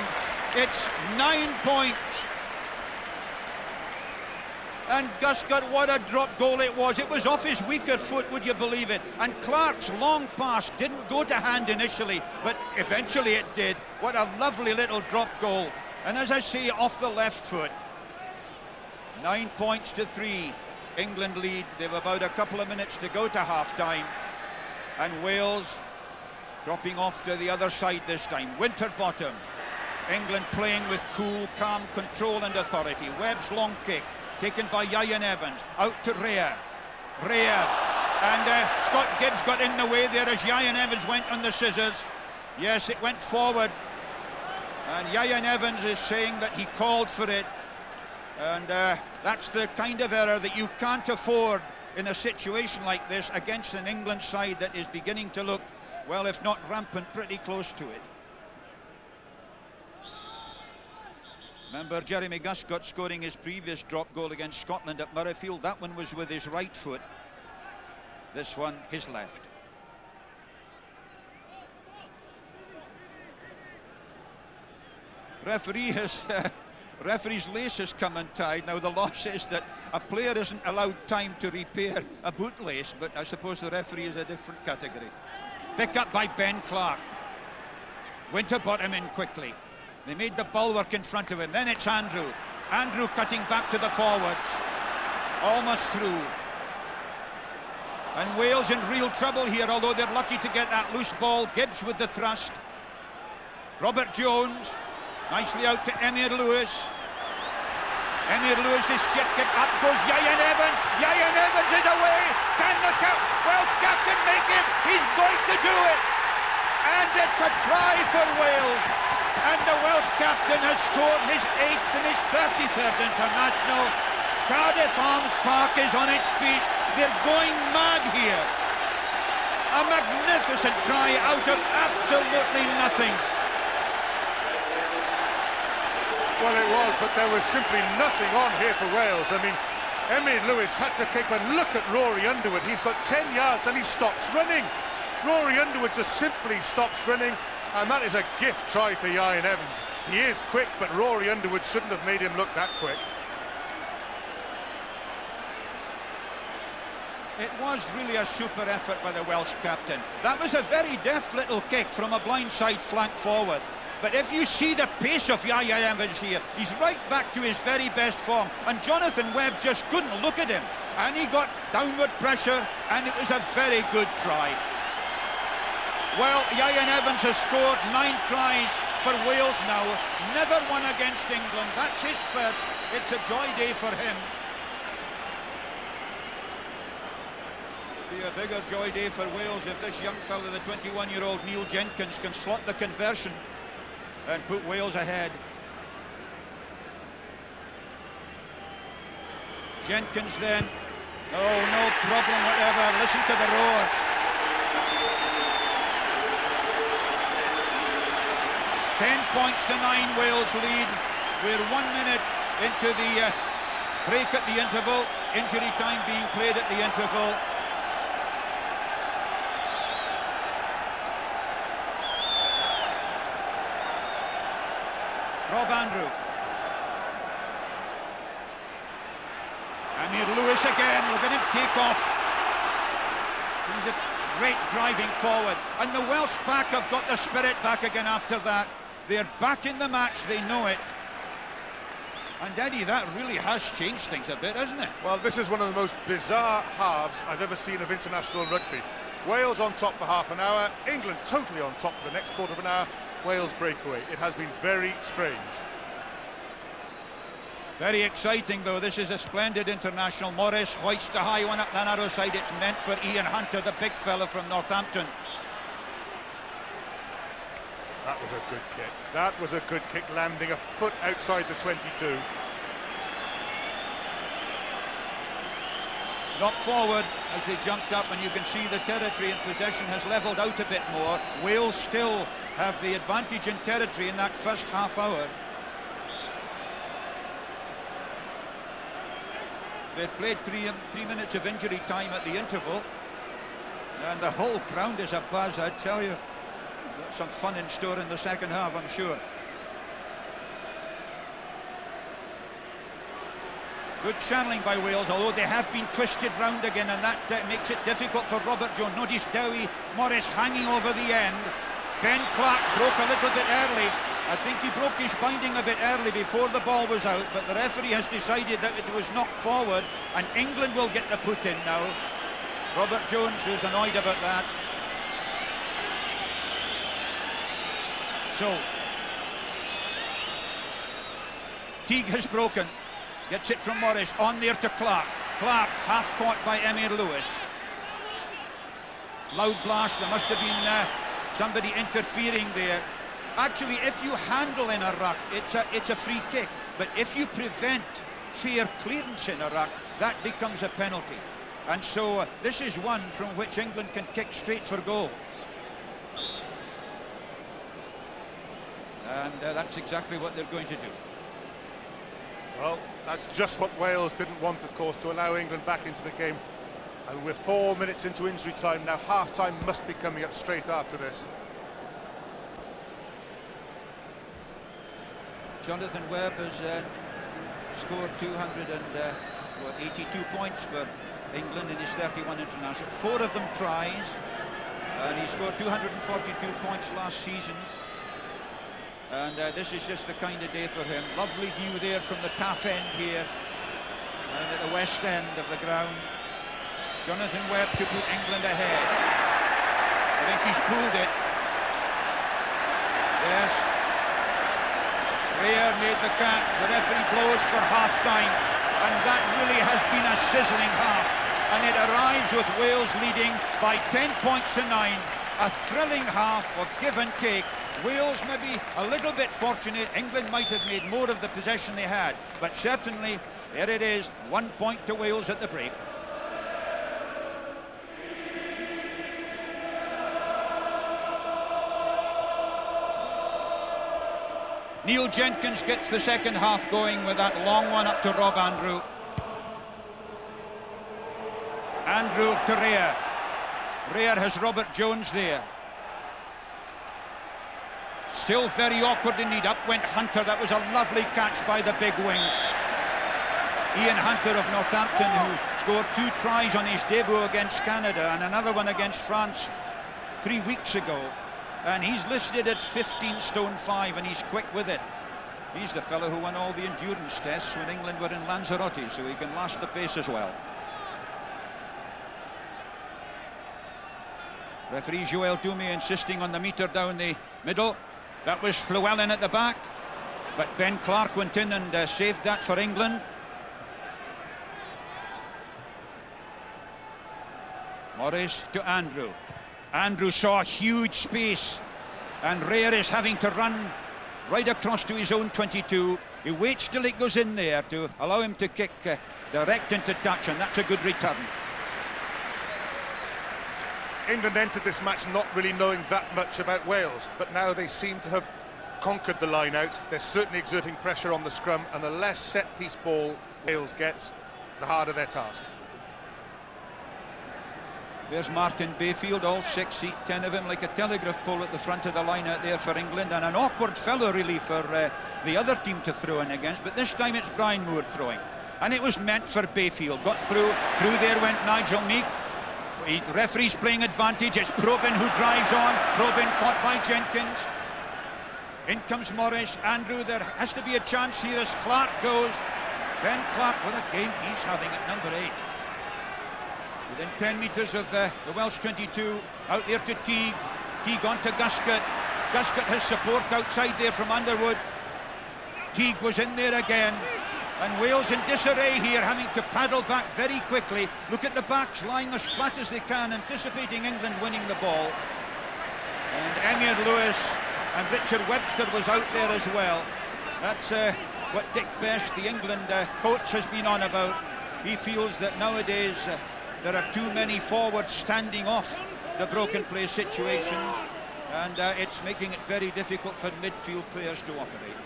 It's 9 points. And Guscott, what a drop goal it was. It was off his weaker foot, would you believe it? And Clark's long pass didn't go to hand initially, but eventually it did. What a lovely little drop goal. And as I say, off the left foot. 9 points to 3. England lead. They've about a couple of minutes to go to half-time. And Wales dropping off to the other side this time. Winterbottom. England playing with cool, calm control and authority. Webb's long kick, taken by Ian Evans. Out to Rea. And Scott Gibbs got in the way there as Ian Evans went on the scissors. Yes, it went forward. And Ian Evans is saying that he called for it. And that's the kind of error that you can't afford in a situation like this against an England side that is beginning to look, well, if not rampant, pretty close to it. Remember Jeremy Guscott scoring his previous drop goal against Scotland at Murrayfield. That one was with his right foot. This one, his left. Referee's lace has come untied. Now the law says that a player isn't allowed time to repair a boot lace, but I suppose the referee is a different category. Pick up by Ben Clark. Winterbottom in quickly. They made the bulwark in front of him. Then it's Andrew. Andrew cutting back to the forwards. Almost through. And Wales in real trouble here, although they're lucky to get that loose ball. Gibbs with the thrust. Robert Jones. Nicely out to Emyr Lewis. Emyr Lewis's chip kick, up goes Ieuan Evans. Ieuan Evans is away. Can the Welsh captain make it? He's going to do it. And it's a try for Wales. And the Welsh captain has scored his 8th and his 33rd international. Cardiff Arms Park is on its feet. They're going mad here. A magnificent try out of absolutely nothing. Well, it was, but there was simply nothing on here for Wales. I mean, Emyr Lewis had to kick, but look at Rory Underwood. He's got 10 yards and he stops running. Rory Underwood just simply stops running, and that is a gift try for Ieuan Evans. He is quick, but Rory Underwood shouldn't have made him look that quick. It was really a super effort by the Welsh captain. That was a very deft little kick from a blindside flank forward. But if you see the pace of Ieuan Evans here, he's right back to his very best form. And Jonathan Webb just couldn't look at him. And he got downward pressure, and it was a very good try. Well, Ieuan Evans has scored 9 tries for Wales now. Never won against England. That's his first. It's a joy day for him. Be a bigger joy day for Wales if this young fella, the 21-year-old Neil Jenkins, can slot the conversion and put Wales ahead. Jenkins then. Oh, no problem whatever. Listen to the roar. £10 to 9 Wales lead. We're 1 minute into the break at the interval. Injury time being played at the interval. Rob Andrew. Emyr Lewis again, look at him take off. He's a great driving forward. And the Welsh pack have got the spirit back again after that. They're back in the match, they know it. And Eddie, that really has changed things a bit, hasn't it? Well, this is one of the most bizarre halves I've ever seen of international rugby. Wales on top for half an hour, England totally on top for the next quarter of an hour. Wales breakaway. It has been very strange. Very exciting though. This is a splendid international. Morris hoists a high one up the narrow side. It's meant for Ian Hunter, the big fella from Northampton. That was a good kick. That was a good kick, landing a foot outside the 22. Knocked forward as they jumped up, and you can see the territory and possession has levelled out a bit more. Wales still have the advantage in territory in that first half hour. They'd played three minutes of injury time at the interval, and the whole ground is abuzz, I tell you. Got some fun in store in the second half, I'm sure. Good channeling by Wales, although they have been twisted round again, and that makes it difficult for Robert Jones. Notice Dowie, Morris hanging over the end. Ben Clark broke a little bit early. I think he broke his binding a bit early before the ball was out, but the referee has decided that it was knocked forward, and England will get the put in now. Robert Jones is annoyed about that. So, Teague has broken. Gets it from Morris, on there to Clark. Clark, half caught by Emyr Lewis. Loud blast, there must have been somebody interfering there. Actually, if you handle in a ruck, it's a free kick. But if you prevent fair clearance in a ruck, that becomes a penalty. And so this is one from which England can kick straight for goal. And that's exactly what they're going to do. Well, that's just what Wales didn't want, of course, to allow England back into the game. And we're 4 minutes into injury time now. Half-time must be coming up straight after this. Jonathan Webb has scored 282 points for England in his 31 international. 4 of them tries, and he scored 242 points last season. And this is just the kind of day for him. Lovely view there from the Taff end here, and at the west end of the ground. Jonathan Webb to put England ahead. I think he's pulled it. Yes. Rhea made the catch. The referee blows for half-time, and that really has been a sizzling half. And it arrives with Wales leading by 10 points to 9. A thrilling half of give and take. Wales maybe a little bit fortunate. England might have made more of the possession they had, but certainly there it is, 1 point to Wales at the break. Neil Jenkins gets the second half going with that long one up to Rob Andrew. Andrew to Rhea. Rhea has Robert Jones there. Still very awkward indeed. Up went Hunter. That was a lovely catch by the big wing. Ian Hunter of Northampton, who scored 2 tries on his debut against Canada and another one against France 3 weeks ago. And he's listed at 15 stone 5, and he's quick with it. He's the fellow who won all the endurance tests when England were in Lanzarote, so he can last the pace as well. Referee Joël Doumé insisting on the metre down the middle. That was Llewellyn at the back, but Ben Clark went in and saved that for England. Morris to Andrew. Andrew saw huge space, and Rhea is having to run right across to his own 22. He waits till it goes in there to allow him to kick direct into touch, and that's a good return. England entered this match not really knowing that much about Wales, but now they seem to have conquered the line out. They're certainly exerting pressure on the scrum, and the less set-piece ball Wales gets, the harder their task. There's Martin Bayfield, all 6 feet 10 of him, like a telegraph pole at the front of the line out there for England, and an awkward fellow really for the other team to throw in against, but this time it's Brian Moore throwing, and it was meant for Bayfield. Got through there went Nigel Meek. The referee's playing advantage. It's Probyn who drives on. Probyn caught by Jenkins. In comes Morris. Andrew, there has to be a chance here as Clark goes. Ben Clark, what a game he's having at number 8. Within 10 metres of the Welsh 22, out there to Teague. Teague on to Guscott. Guscott has support outside there from Underwood. Teague was in there again. And Wales in disarray here, having to paddle back very quickly. Look at the backs lying as flat as they can, anticipating England winning the ball. And Emyr Lewis and Richard Webster was out there as well. That's what Dick Best, the England coach, has been on about. He feels that nowadays there are too many forwards standing off the broken play situations, and it's making it very difficult for midfield players to operate.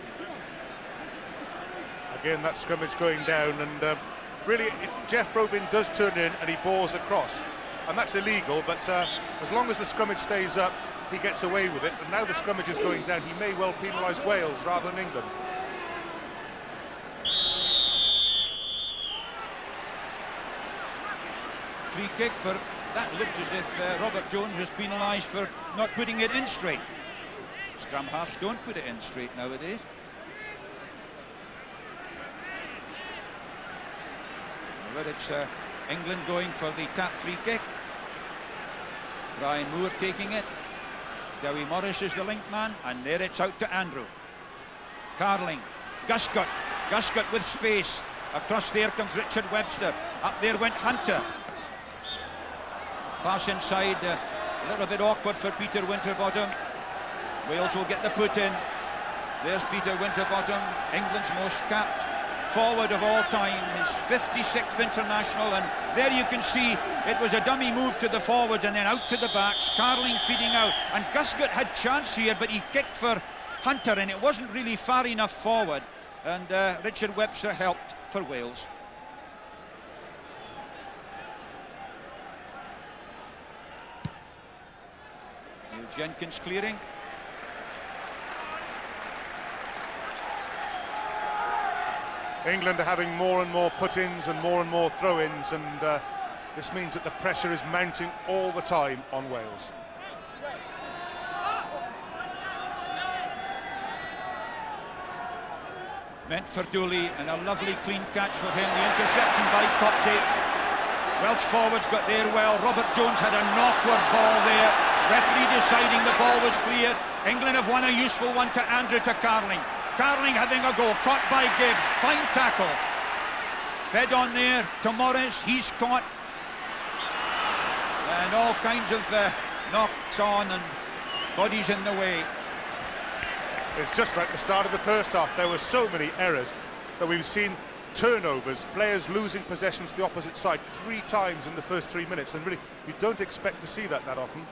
Again, that scrimmage going down, and really, Jeff Probyn does turn in and he bores across, and that's illegal, but as long as the scrummage stays up, he gets away with it. And now the scrummage is going down, he may well penalise Wales rather than England. Free kick for, that looked as if Robert Jones was penalised for not putting it in straight. Scrum halves don't put it in straight nowadays. But it's England going for the tap free kick. Brian Moore taking it. Dewi Morris is the link man, and there it's out to Andrew. Carling, Guscott with space. Across there comes Richard Webster. Up there went Hunter. Pass inside, a little bit awkward for Peter Winterbottom. Wales will get the put in. There's Peter Winterbottom, England's most capped forward of all time, his 56th international, and there you can see it was a dummy move to the forwards and then out to the backs. Carling feeding out, and Guscott had chance here, but he kicked for Hunter, and it wasn't really far enough forward. and Richard Webster helped for Wales. Neil Jenkins clearing. England are having more and more put-ins and more throw-ins, and this means that the pressure is mounting all the time on Wales. Meant for Dooley, and a lovely clean catch for him. The interception by Copsey. Welsh forwards got there well. Robert Jones had an awkward ball there. Referee deciding the ball was clear. England have won a useful one to Andrew to Carling. Carling having a go, caught by Gibbs. Fine tackle. Fed on there to Morris. He's caught. And all kinds of knocks on and bodies in the way. It's just like the start of the first half. There were so many errors that we've seen turnovers, players losing possession to the opposite side 3 times in the first 3 minutes, and really you don't expect to see that often.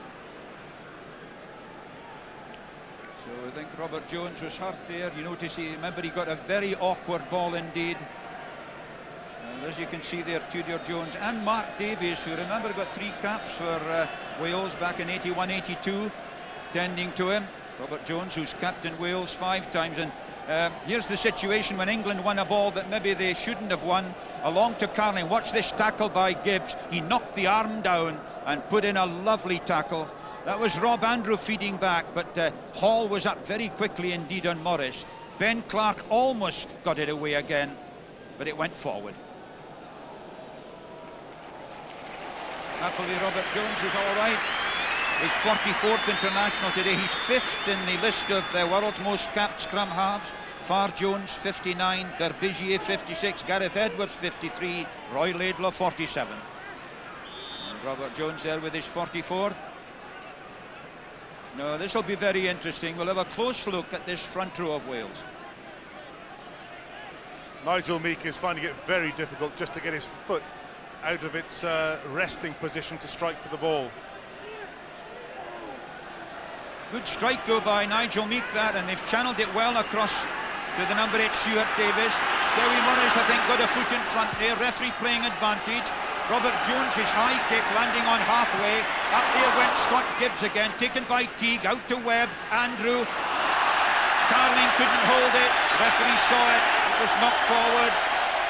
So I think Robert Jones was hurt there. You notice remember he got a very awkward ball indeed. And as you can see there, Tudor Jones and Mark Davies, who remember got 3 caps for Wales back in 81-82, tending to him. Robert Jones, who's captained Wales 5 times, and here's the situation when England won a ball that maybe they shouldn't have won. Along to Carling. Watch this tackle by Gibbs. He knocked the arm down and put in a lovely tackle. That was Rob Andrew feeding back, but Hall was up very quickly indeed on Morris. Ben Clark almost got it away again, but it went forward. Happily, Robert Jones is all right. He's 44th international today. He's 5th in the list of the world's most capped scrum halves. Farr Jones 59, Derbyshire 56, Gareth Edwards 53, Roy Laidlaw 47. And Robert Jones there with his 44th. No, this will be very interesting. We'll have a close look at this front row of Wales. Nigel Meek is finding it very difficult just to get his foot out of its resting position to strike for the ball. Good strike though by Nigel Meek that, and they've channeled it well across to the number 8 Stuart Davis. Dewi Morris I think got a foot in front there, referee playing advantage. Robert Jones, his high kick landing on halfway. Up there went Scott Gibbs again, taken by Teague, out to Webb, Andrew. Carling couldn't hold it, referee saw it, it was knocked forward.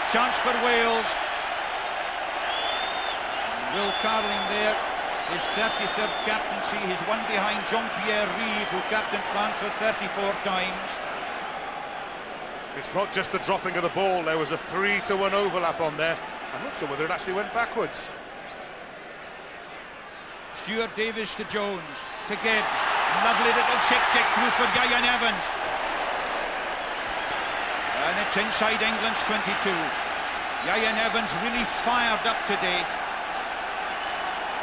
Chance for Wales. Will Carling there, his 33rd captaincy, he's one behind Jean-Pierre Rive, who captained France for 34 times. It's not just the dropping of the ball, there was a 3-to-1 overlap on there. I'm not sure whether it actually went backwards. Stuart Davis to Jones, to Gibbs. Lovely little chip kick through for Ian Evans. And it's inside England's 22. Ian Evans really fired up today.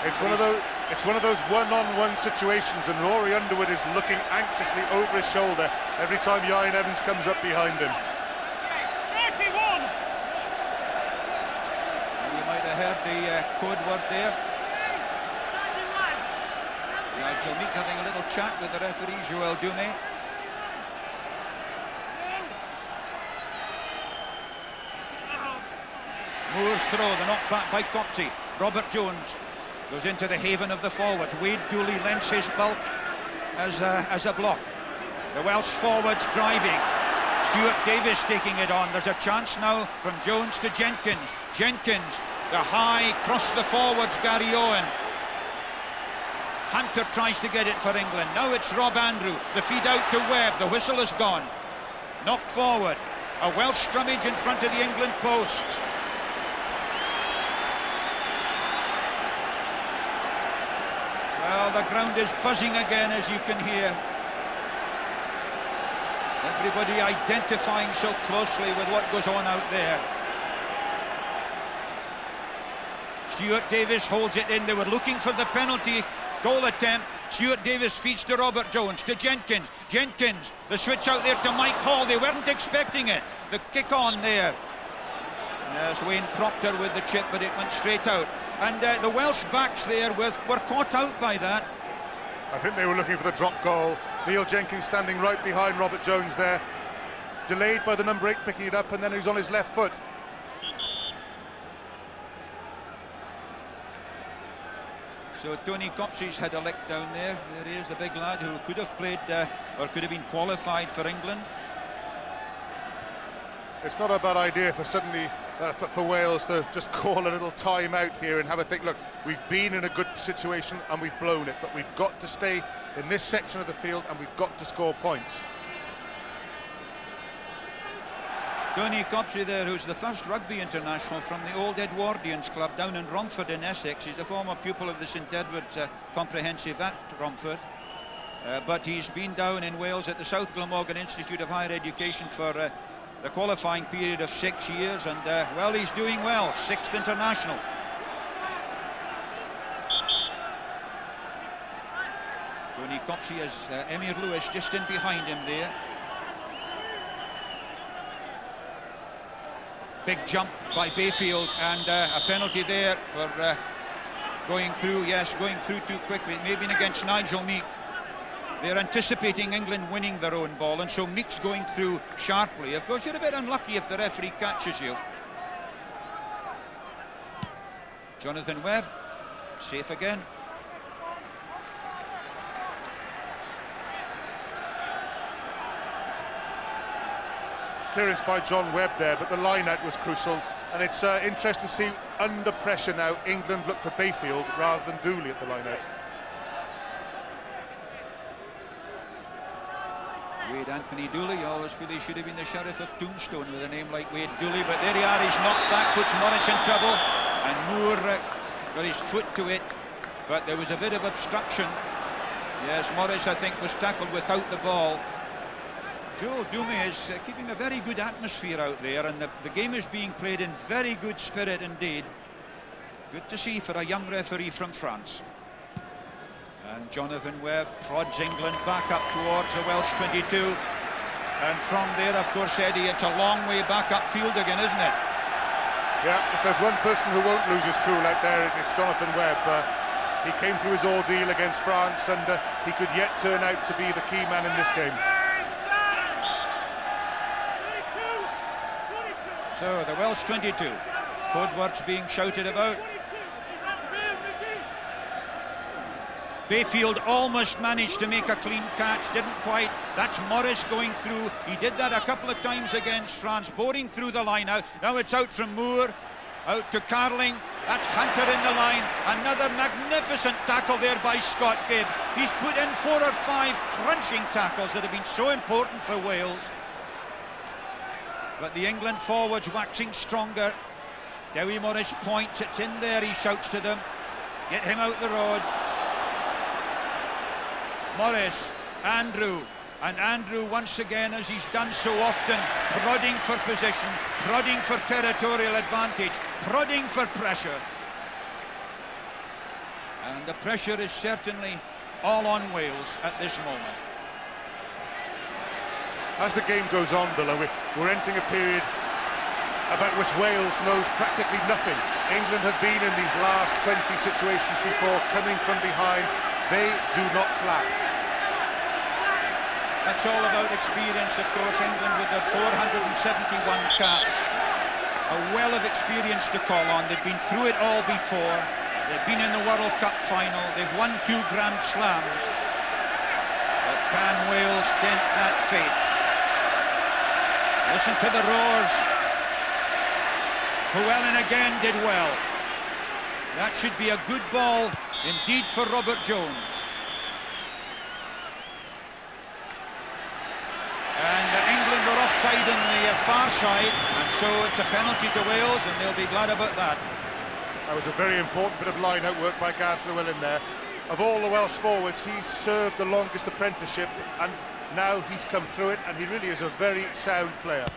It's one of those one-on-one situations, and Rory Underwood is looking anxiously over his shoulder every time Ian Evans comes up behind him. 31. You might have heard the code word there. 91. Nigel Meek having a little chat with the referee, Joel Dumais. Moore's throw, the knock back by Copsey. Robert Jones goes into the haven of the forwards. Wade Dooley lends his bulk as a block. The Welsh forwards driving. Stuart Davis taking it on. There's a chance now from Jones to Jenkins. Jenkins, the high cross the forwards, Gary Owen. Hunter tries to get it for England. Now it's Rob Andrew. The feed out to Webb. The whistle is gone. Knocked forward. A Welsh scrummage in front of the England posts. Well, the ground is buzzing again, as you can hear. Everybody identifying so closely with what goes on out there. Stuart Davis holds it in. They were looking for the penalty goal attempt. Stuart Davis feeds to Robert Jones, to Jenkins. Jenkins, the switch out there to Mike Hall. They weren't expecting it. The kick on there. Yes, Wayne Proctor with the chip, but it went straight out. And the Welsh backs there were caught out by that. I think they were looking for the drop goal. Neil Jenkins standing right behind Robert Jones there. delayed by the number 8 picking it up, and then he was on his left foot. So Tony Copsey's had a lick down there. There he is, the big lad who could have played or could have been qualified for England. It's not a bad idea for suddenly for Wales to just call a little time out here and have a think. Look, we've been in a good situation and we've blown it, but we've got to stay in this section of the field and we've got to score points. Tony Copsey there, who's the first rugby international from the old Edwardians club down in Romford in Essex. He's a former pupil of the St Edward's Comprehensive at Romford. But he's been down in Wales at the South Glamorgan Institute of Higher Education for the qualifying period of 6 years, and well, he's doing well. 6th international. Tony Copsey has Emir Lewis just in behind him there. Big jump by Bayfield, and a penalty there for going through. Yes, going through too quickly. It may have been against Nigel Meek. They're anticipating England winning their own ball, and so Meek's going through sharply. Of course, you're a bit unlucky if the referee catches you. Jonathan Webb, safe again. Clearance by John Webb there, but the line-out was crucial, and it's interesting to see under pressure now England look for Bayfield rather than Dooley at the line-out. Wade Anthony Dooley, you always feel he should have been the Sheriff of Tombstone with a name like Wade Dooley, but there he are, he's knocked back, puts Morris in trouble, and Moore got his foot to it, but there was a bit of obstruction. Yes, Morris, I think, was tackled without the ball. Joel Dume is keeping a very good atmosphere out there, and the game is being played in very good spirit indeed. Good to see for a young referee from France. And Jonathan Webb prods England back up towards the Welsh 22. And from there, of course, Eddie, it's a long way back upfield again, isn't it? Yeah, if there's one person who won't lose his cool out there, it's Jonathan Webb. He came through his ordeal against France, and he could yet turn out to be the key man in this game. So the Welsh 22, code words being shouted about. Bayfield almost managed to make a clean catch, didn't quite. That's Morris going through. He did that a couple of times against France, boring through the line out. Now it's out from Moore, out to Carling. That's Hunter in the line. Another magnificent tackle there by Scott Gibbs. He's put in 4 or 5 crunching tackles that have been so important for Wales. But the England forwards waxing stronger. Dewi Morris points, it's in there, he shouts to them. Get him out the road. Morris, Andrew, and Andrew once again, as he's done so often, prodding for position, prodding for territorial advantage, prodding for pressure. And the pressure is certainly all on Wales at this moment. As the game goes on, Bill, we're entering a period about which Wales knows practically nothing. England have been in these last 20 situations before, coming from behind. They do not flap. That's all about experience, of course. England with their 471 caps. A well of experience to call on. They've been through it all before. They've been in the World Cup final. They've won 2 Grand Slams. But can Wales dent that faith? Listen to the roars. Llewellyn again did well. That should be a good ball indeed for Robert Jones. And England were offside on the far side, and so it's a penalty to Wales, and they'll be glad about that. That was a very important bit of line-out work by Gareth Llewellyn there. Of all the Welsh forwards, he's served the longest apprenticeship, and now he's come through it, and he really is a very sound player.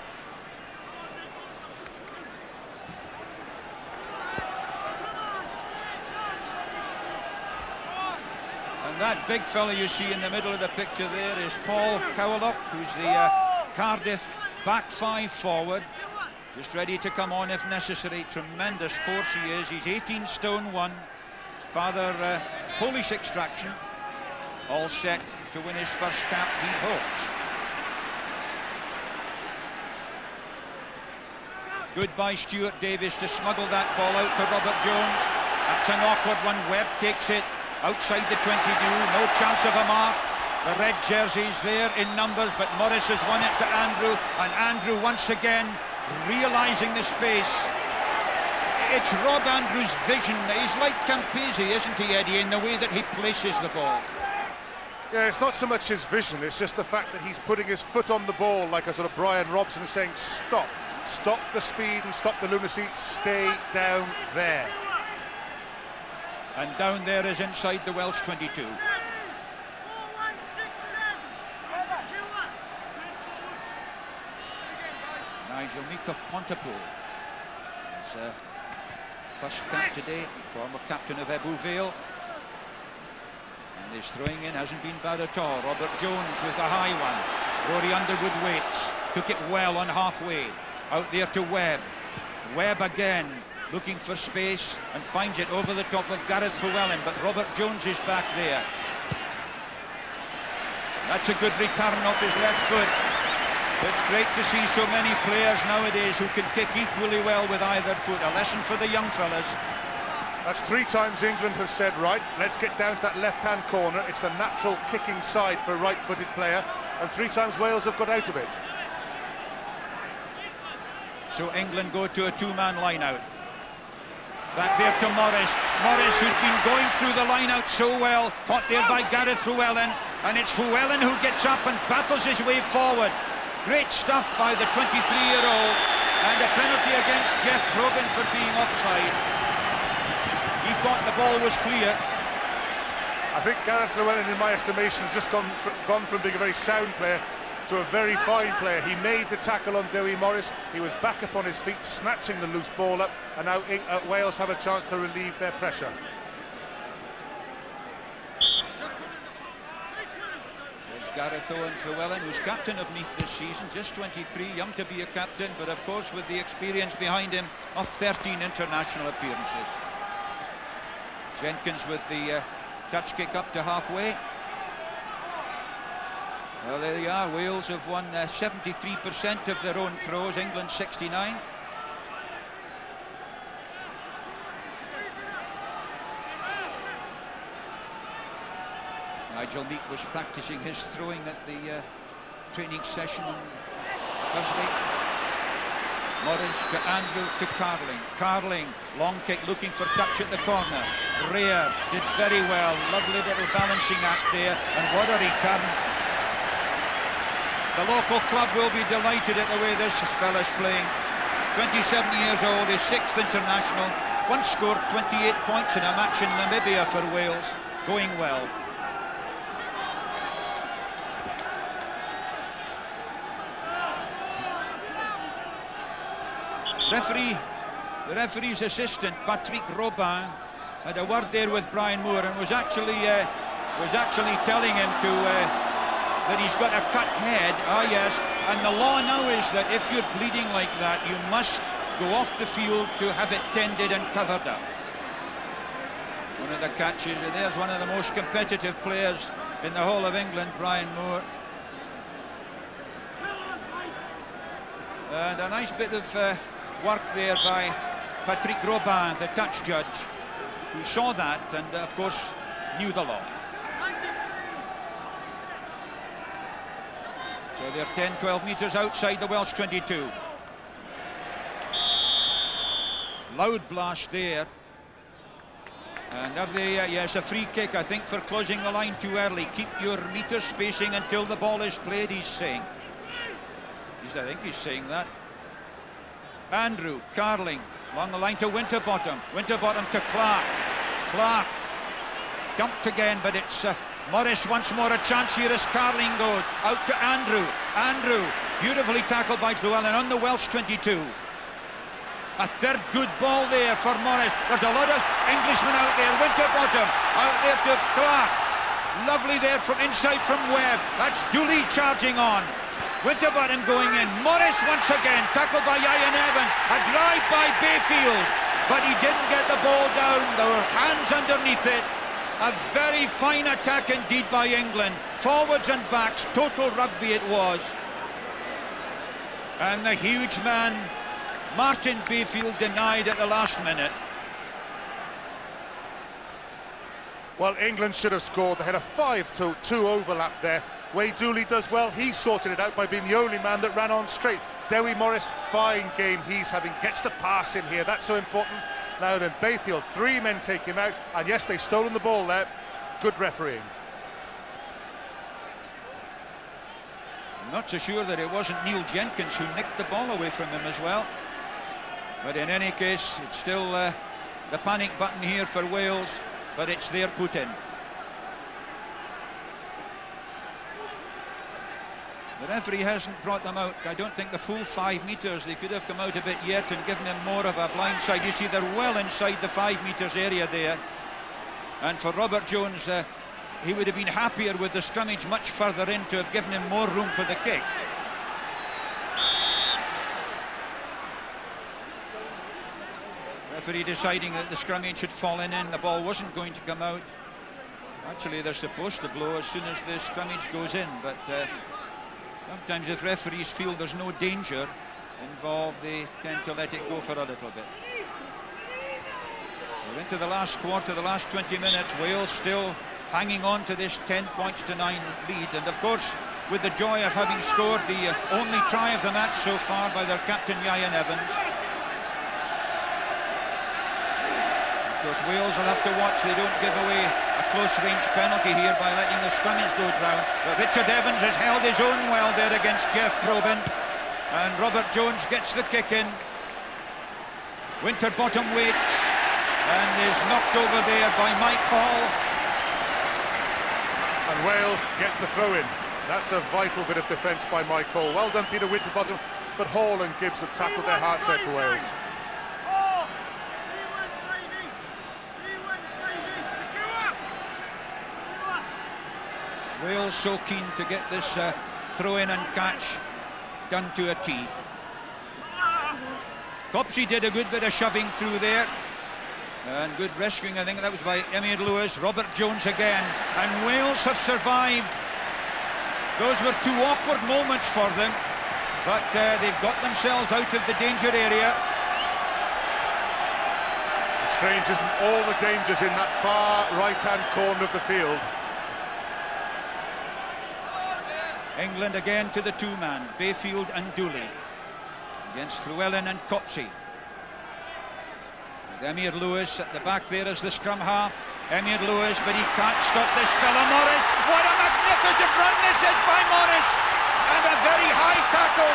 And that big fella you see in the middle of the picture there is Paul Cowlock, who's the Cardiff back 5 forward, just ready to come on if necessary. Tremendous force he is. He's 18 stone 1, father Polish extraction, all set to win his first cap, he hopes. Good by Stuart Davis to smuggle that ball out to Robert Jones. That's an awkward one. Webb takes it outside the 22. No chance of a mark. The red jerseys there in numbers, but Morris has won it to Andrew, and Andrew once again realising the space. It's Rob Andrews' vision. He's like Campese, isn't he, Eddie, in the way that he places the ball? Yeah, it's not so much his vision, it's just the fact that he's putting his foot on the ball like a sort of Brian Robson, saying stop. Stop the speed and stop the lunacy. Stay down there. And down there is inside the Welsh 22. Nigel Meek of Pontypool. His first cap today, former captain of Ebbw Vale. And his throwing in hasn't been bad at all. Robert Jones with a high one. Rory Underwood waits. Took it well on halfway. Out there to Webb. Webb again, looking for space and finds it over the top of Gareth Llewellyn, but Robert Jones is back there. That's a good return off his left foot. It's great to see so many players nowadays who can kick equally well with either foot. A lesson for the young fellas. That's 3 times England have said, right, let's get down to that left-hand corner. It's the natural kicking side for a right-footed player, and 3 times Wales have got out of it. So England go to a 2-man line-out. Back there to Morris. Morris, who's been going through the line-out so well, caught there by Gareth Llewellyn, and it's Llewellyn who gets up and battles his way forward. Great stuff by the 23-year-old, and a penalty against Jeff Probyn for being offside. He thought the ball was clear. I think Gareth Llewellyn, in my estimation, has just gone from being a very sound player to a very fine player. He made the tackle on Dewi Morris. He was back up on his feet, snatching the loose ball up, and now Wales have a chance to relieve their pressure. There's Gareth Owen Llewellyn, who's captain of Neath this season, just 23, young to be a captain, but of course with the experience behind him of 13 international appearances. Jenkins with the touch kick up to halfway. Well, there they are. Wales have won 73% of their own throws, England 69. Nigel Meek was practicing his throwing at the training session on Thursday. Morris to Andrew to Carling. Carling, long kick, looking for touch at the corner. Rhea did very well. Lovely little balancing act there, and what a return. The local club will be delighted at the way this fella's playing. 27 years old, his 6th international. Once scored 28 points in a match in Namibia for Wales. Going well. The referee's assistant, Patrick Robin, had a word there with Brian Moore and was actually telling him to that he's got a cut head. Ah, yes, and the law now is that if you're bleeding like that, you must go off the field to have it tended and covered up. One of the catches, and there's one of the most competitive players in the whole of England, Brian Moore. And a nice bit of work there by Patrick Robin, the touch judge, who saw that and, of course, knew the law. So they're 10, 12 metres outside the Welsh 22. Loud blast there. And are they, yes, a free kick, I think, for closing the line too early. Keep your metre spacing until the ball is played, he's saying. I think he's saying that. Andrew, Carling, along the line to Winterbottom. Winterbottom to Clark. Clark, dumped again, but it's Morris once more, a chance here as Carling goes. Out to Andrew. Andrew, beautifully tackled by Llewellyn on the Welsh 22. A third good ball there for Morris. There's a lot of Englishmen out there. Winterbottom, out there to Clark. Lovely there from inside from Webb. That's Dooley charging on. Winterbottom going in. Morris once again, tackled by Ian Evans. A drive by Bayfield, but he didn't get the ball down. There were hands underneath it. A very fine attack indeed by England. Forwards and backs, total rugby it was. And the huge man Martin Bayfield denied at the last minute. Well, England should have scored. They had a 5-2 overlap there. Wade Dooley does well. He sorted it out by being the only man that ran on straight. Dewi Morris, fine game he's having. Gets the pass in here. That's so important. Now then, Bayfield, 3 men take him out. And yes, they've stolen the ball there. Good refereeing. I'm not so sure that it wasn't Neil Jenkins who nicked the ball away from him as well. But in any case, it's still the panic button here for Wales, but it's there put in. The referee hasn't brought them out. I don't think the full 5 metres. They could have come out a bit yet and given him more of a blind side. You see, they're well inside the 5 metres area there. And for Robert Jones, he would have been happier with the scrummage much further in to have given him more room for the kick. Referee deciding that the scrummage had fallen in. The ball wasn't going to come out. Actually, they're supposed to blow as soon as the scrummage goes in, but sometimes if referees feel there's no danger involved, they tend to let it go for a little bit. We're into the last quarter, the last 20 minutes. Wales still hanging on to this 10-9 lead, and of course with the joy of having scored the only try of the match so far by their captain Ian Evans. Of course, Wales will have to watch they don't give away a close-range penalty here by letting the scrummage go down. But Richard Evans has held his own well there against Jeff Probyn, and Robert Jones gets the kick in. Winterbottom waits and is knocked over there by Mike Hall. And Wales get the throw in. That's a vital bit of defence by Mike Hall. Well done, Peter Winterbottom, but Hall and Gibbs have tackled their hearts out for Wales. Wales so keen to get this throw in and catch done to a tee. Copsey did a good bit of shoving through there. And good rescuing, I think that was by Emyr Lewis. Robert Jones again, and Wales have survived. Those were 2 awkward moments for them, but they've got themselves out of the danger area. It's strange, isn't all the dangers in that far right-hand corner of the field. England again to the 2-man, Bayfield and Dooley, against Llewellyn and Copsey. Emyr Lewis at the back there as the scrum half. Emyr Lewis, but he can't stop this fella Morris. What a magnificent run this is by Morris, and a very high tackle,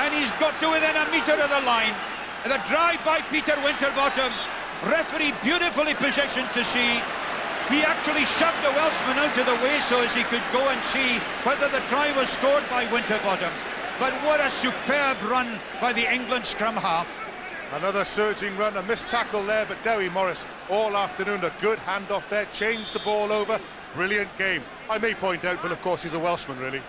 and he's got to within a metre of the line. The drive by Peter Winterbottom, referee beautifully positioned to see. He actually shoved the Welshman out of the way so as he could go and see whether the try was scored by Winterbottom. But what a superb run by the England scrum half. Another surging run, a missed tackle there, but Dewi Morris all afternoon, a good handoff there, changed the ball over, brilliant game. I may point out, but of course he's a Welshman really.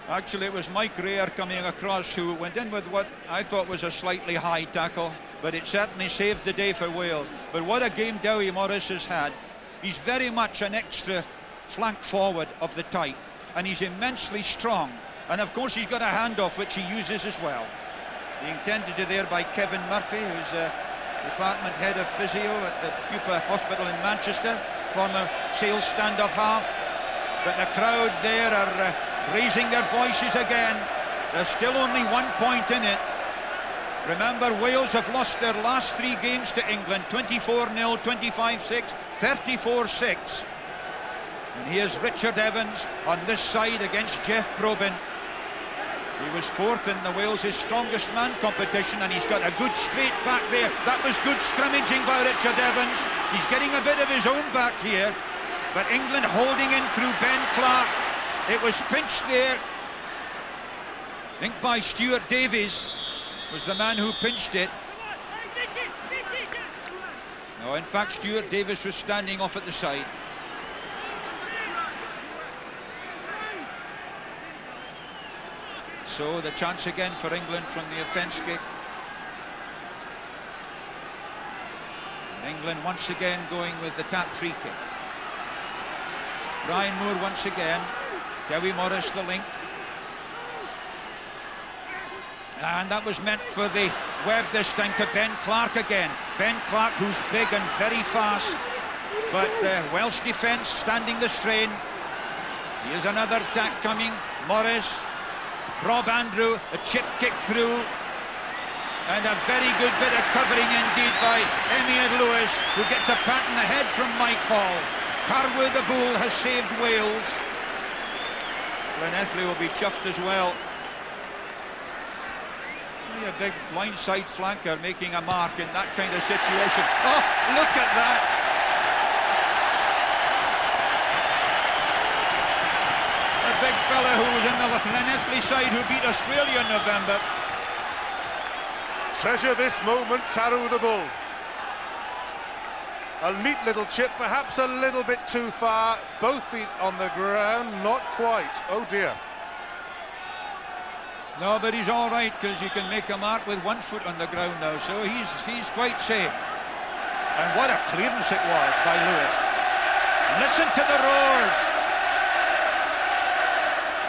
Actually, it was Mike Rare coming across who went in with what I thought was a slightly high tackle, but it certainly saved the day for Wales. But what a game Dewi Morris has had. He's very much an extra flank forward of the type, and he's immensely strong. And of course he's got a handoff which he uses as well. Being tended to there by Kevin Murphy, who's a department head of physio at the Pupa Hospital in Manchester, former Sales stand-up half. But the crowd there are raising their voices again. There's still only 1 point in it. Remember, Wales have lost their last 3 games to England, 24-0, 25-6, 34-6. And here's Richard Evans on this side against Jeff Probyn. He was 4th in the Wales' strongest man competition, and he's got a good straight back there. That was good scrummaging by Richard Evans. He's getting a bit of his own back here, but England holding in through Ben Clark. It was pinched there, I think by Stuart Davies, was the man who pinched it. No, in fact, Stuart Davies was standing off at the side. So the chance again for England from the offence kick. And England once again going with the tap free kick. Brian Moore once again Dewi Morris the link. And that was meant for the Webb this time to Ben Clark again. Ben Clark, who's big and very fast, but the Welsh defence standing the strain. Here's another attack coming. Morris, Rob Andrew, a chip kick through, and a very good bit of covering indeed by Emyr Lewis, who gets a pat in the head from Mike Hall. Carwydd the Bull has saved Wales. Llanelli will be chuffed as well. A big blindside flanker making a mark in that kind of situation. Oh, look at that! A big fella who was in the Llanelli side who beat Australia in November. Treasure this moment, Carwydd the Bull. A neat little chip, perhaps a little bit too far. Both feet on the ground, not quite. Oh dear. No, but he's all right, because you can make a mark with one foot on the ground now, so he's quite safe. And what a clearance it was by Lewis. Listen to the roars.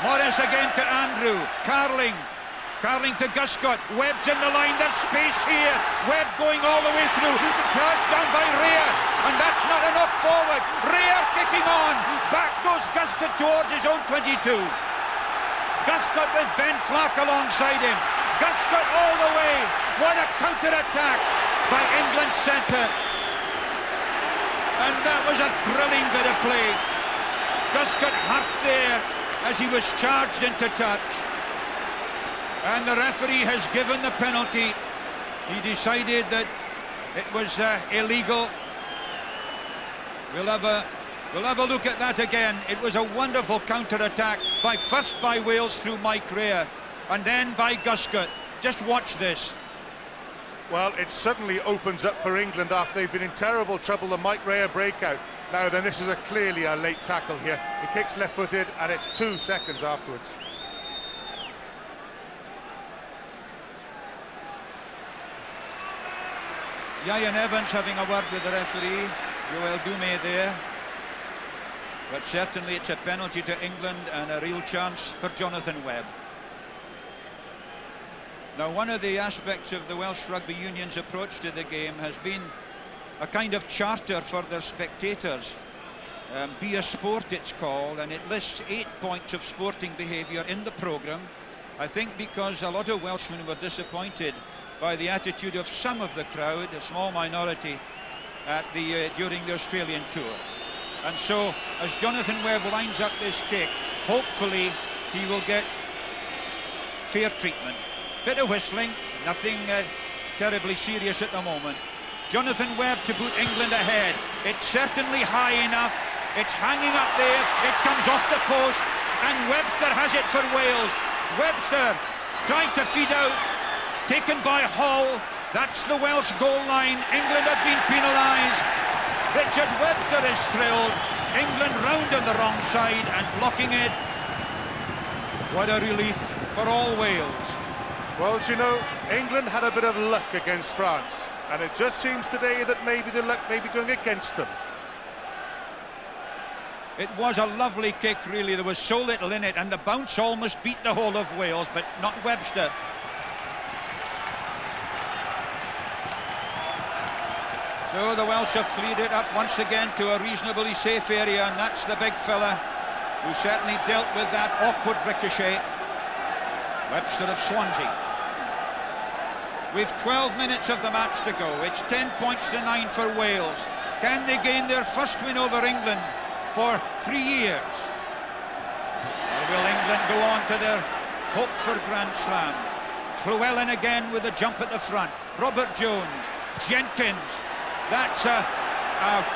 Morris again to Andrew. Carling to Guscott. Webb's in the line, there's space here. Webb going all the way through. Crouched down by Rea, and that's not enough forward. Rea kicking on. Back goes Guscott towards his own 22. Guscott with Ben Clark alongside him. Guscott all the way. What a counter-attack by England's centre. And that was a thrilling bit of play. Guscott hurt there as he was charged into touch. And the referee has given the penalty. He decided that it was illegal. We'll have a look at that again. It was a wonderful counter-attack, first by Wales through Mike Rea, and then by Guscott. Just watch this. Well, it suddenly opens up for England after they've been in terrible trouble, the Mike Rea breakout. Now then, this is clearly a late tackle here. He kicks left-footed, and it's 2 seconds afterwards. Ian Evans having a word with the referee. Joel Dume there. But certainly it's a penalty to England and a real chance for Jonathan Webb. Now, one of the aspects of the Welsh Rugby Union's approach to the game has been a kind of charter for their spectators. Be a Sport it's called, and it lists 8 points of sporting behaviour in the programme. I think because a lot of Welshmen were disappointed by the attitude of some of the crowd, a small minority, at during the Australian tour. And so, as Jonathan Webb lines up this kick, hopefully he will get fair treatment. Bit of whistling, nothing terribly serious at the moment. Jonathan Webb to put England ahead. It's certainly high enough. It's hanging up there. It comes off the post, and Webster has it for Wales. Webster trying to feed out, taken by Hall. That's the Welsh goal line. England have been penalised. Richard Webster is thrilled. England round on the wrong side and blocking it. What a relief for all Wales. Well, do you know, England had a bit of luck against France, and it just seems today that maybe the luck may be going against them. It was a lovely kick, really. There was so little in it, and the bounce almost beat the whole of Wales, but not Webster. So the Welsh have cleared it up once again to a reasonably safe area, and that's the big fella who certainly dealt with that awkward ricochet. Webster of Swansea. We've 12 minutes of the match to go. It's 10 points to 9 for Wales. Can they gain their first win over England for 3 years? Or will England go on to their hope for Grand Slam? Llewellyn again with a jump at the front. Robert Jones, Jenkins. That's a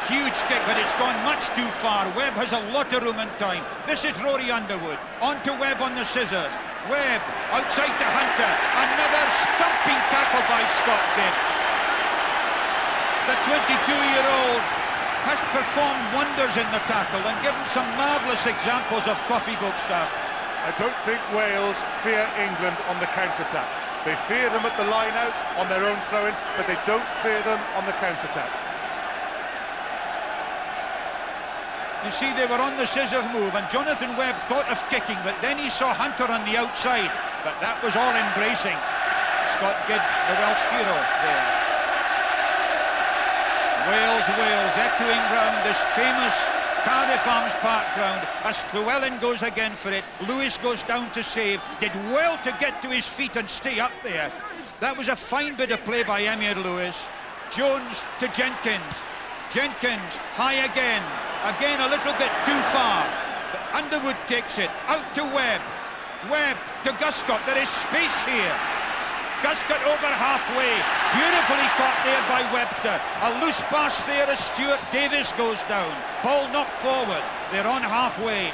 huge kick, but it's gone much too far. Webb has a lot of room and time. This is Rory Underwood. On to Webb on the scissors. Webb outside to Hunter. Another stumping tackle by Scott Gibbs. The 22-year-old has performed wonders in the tackle and given some marvellous examples of copybook stuff. I don't think Wales fear England on the counter-attack. They fear them at the line-out on their own throw-in, but they don't fear them on the counter-attack. You see, they were on the scissors move, and Jonathan Webb thought of kicking, but then he saw Hunter on the outside. But that was all embracing. Scott Gibbs, the Welsh hero, there. Wales echoing round this famous Cardiff Arms Park ground as Llewellyn goes again for it. Lewis goes down to save. Did well to get to his feet and stay up there. That was a fine bit of play by Emyr Lewis. Jones to Jenkins. Jenkins high again. Again a little bit too far. But Underwood takes it. Out to Webb. Webb to Guscott. There is space here. Guscott over halfway. Beautifully caught there by Webster. A loose pass there as Stuart Davis goes down. Ball knocked forward. They're on halfway.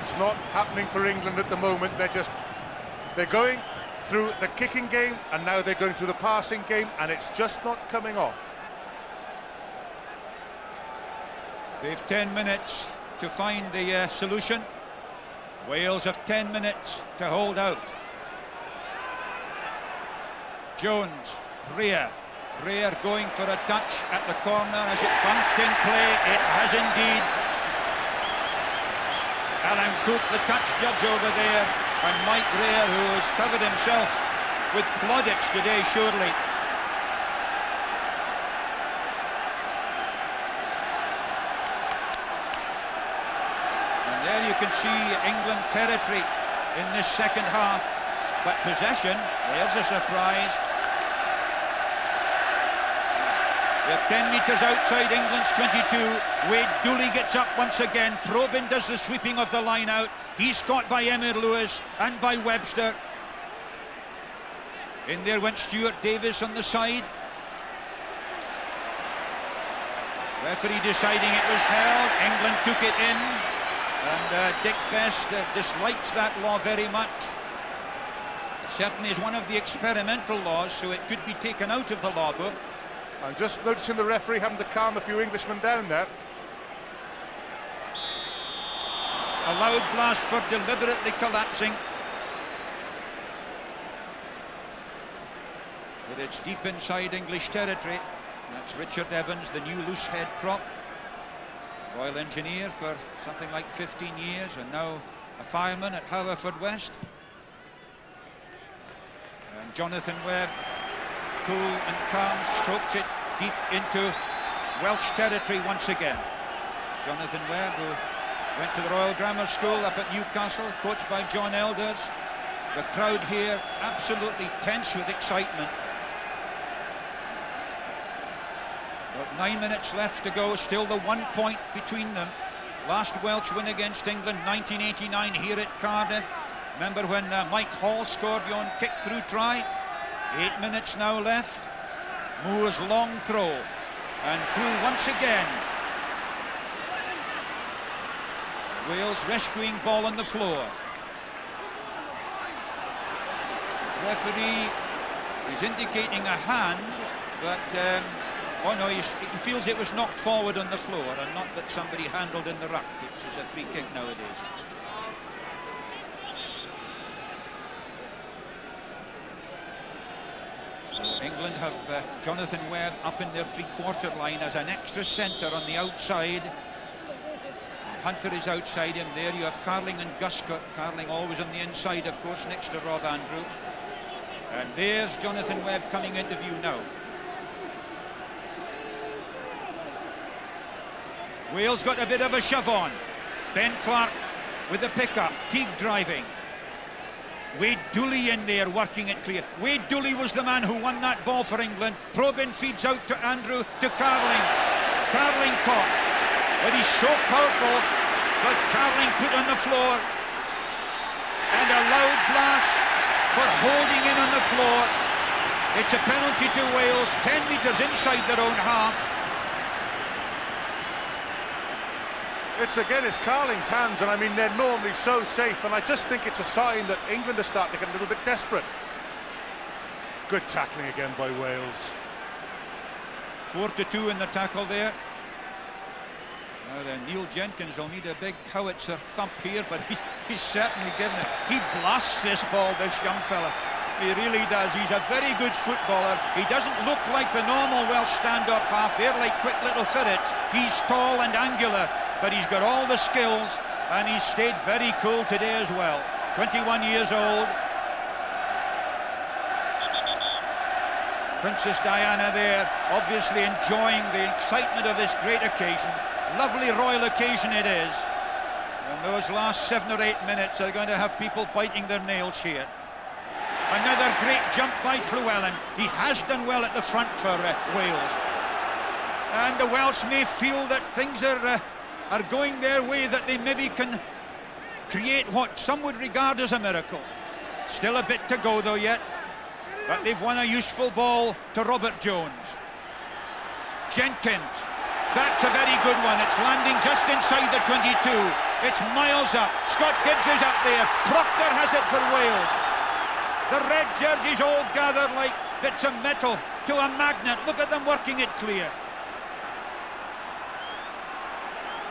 It's not happening for England at the moment. They're going through the kicking game, and now they're going through the passing game, and it's just not coming off. They've 10 minutes to find the solution. Wales have 10 minutes to hold out. Jones, Rear going for a touch at the corner as it bounced in play. It has indeed. Alan Cook, the touch judge over there, and Mike Rear, who has covered himself with plaudits today, surely. And there you can see England territory in this second half. But possession, there's a surprise. They're 10 metres outside England's 22. Wade Dooley gets up once again. Probyn does the sweeping of the line out. He's caught by Emyr Lewis and by Webster. In there went Stuart Davis on the side. Referee deciding it was held. England took it in. And Dick Best dislikes that law very much. Certainly is one of the experimental laws, so it could be taken out of the law book. I'm just noticing the referee having to calm a few Englishmen down there. A loud blast for deliberately collapsing. But it's deep inside English territory. That's Richard Evans, the new loose head prop. Royal Engineer for something like 15 years, and now a fireman at Haverfordwest. And Jonathan Webb, cool and calm, strokes it deep into Welsh territory once again. Jonathan Webb, who went to the Royal Grammar School up at Newcastle, coached by John Elders. The crowd here absolutely tense with excitement. About 9 minutes left to go, still the 1 point between them. Last Welsh win against England, 1989, here at Cardiff. Remember when Mike Hall scored on kick-through try? 8 minutes now left. Moore's long throw, and through once again. Wales rescuing ball on the floor. Referee is indicating a hand, but oh no, he feels it was knocked forward on the floor and not that somebody handled in the ruck, which is a free kick nowadays. England have Jonathan Webb up in their three-quarter line as an extra centre on the outside. Hunter is outside him. There you have Carling and Guscott. Carling always on the inside, of course, next to Rob Andrew. And there's Jonathan Webb coming into view now. Wales got a bit of a shove on. Ben Clark with the pickup. Teague driving. Wade Dooley in there working it clear. Wade Dooley was the man who won that ball for England. Probyn feeds out to Andrew, to Carling. Carling caught. But he's so powerful. But Carling put on the floor. And a loud blast for holding in on the floor. It's a penalty to Wales, 10 metres inside their own half. It's Carling's hands, and I mean, they're normally so safe, and I just think it's a sign that England are starting to get a little bit desperate. Good tackling again by Wales. 4-2 in the tackle there. Now then, Neil Jenkins will need a big howitzer thump here, but he's certainly given it. He blasts this ball, this young fella. He really does. He's a very good footballer. He doesn't look like the normal Welsh stand-up half. They're like quick little ferrets. He's tall and angular, but he's got all the skills, and he's stayed very cool today as well. 21 years old. Princess Diana there, obviously enjoying the excitement of this great occasion. Lovely royal occasion it is. And those last 7 or 8 minutes are going to have people biting their nails here. Another great jump by Llewellyn. He has done well at the front for Wales. And the Welsh may feel that things are going their way, that they maybe can create what some would regard as a miracle. Still a bit to go though yet. But they've won a useful ball to Robert Jones. Jenkins. That's a very good one. It's landing just inside the 22. It's miles up. Scott Gibbs is up there. Proctor has it for Wales. The red jerseys all gathered like bits of metal to a magnet. Look at them working it clear.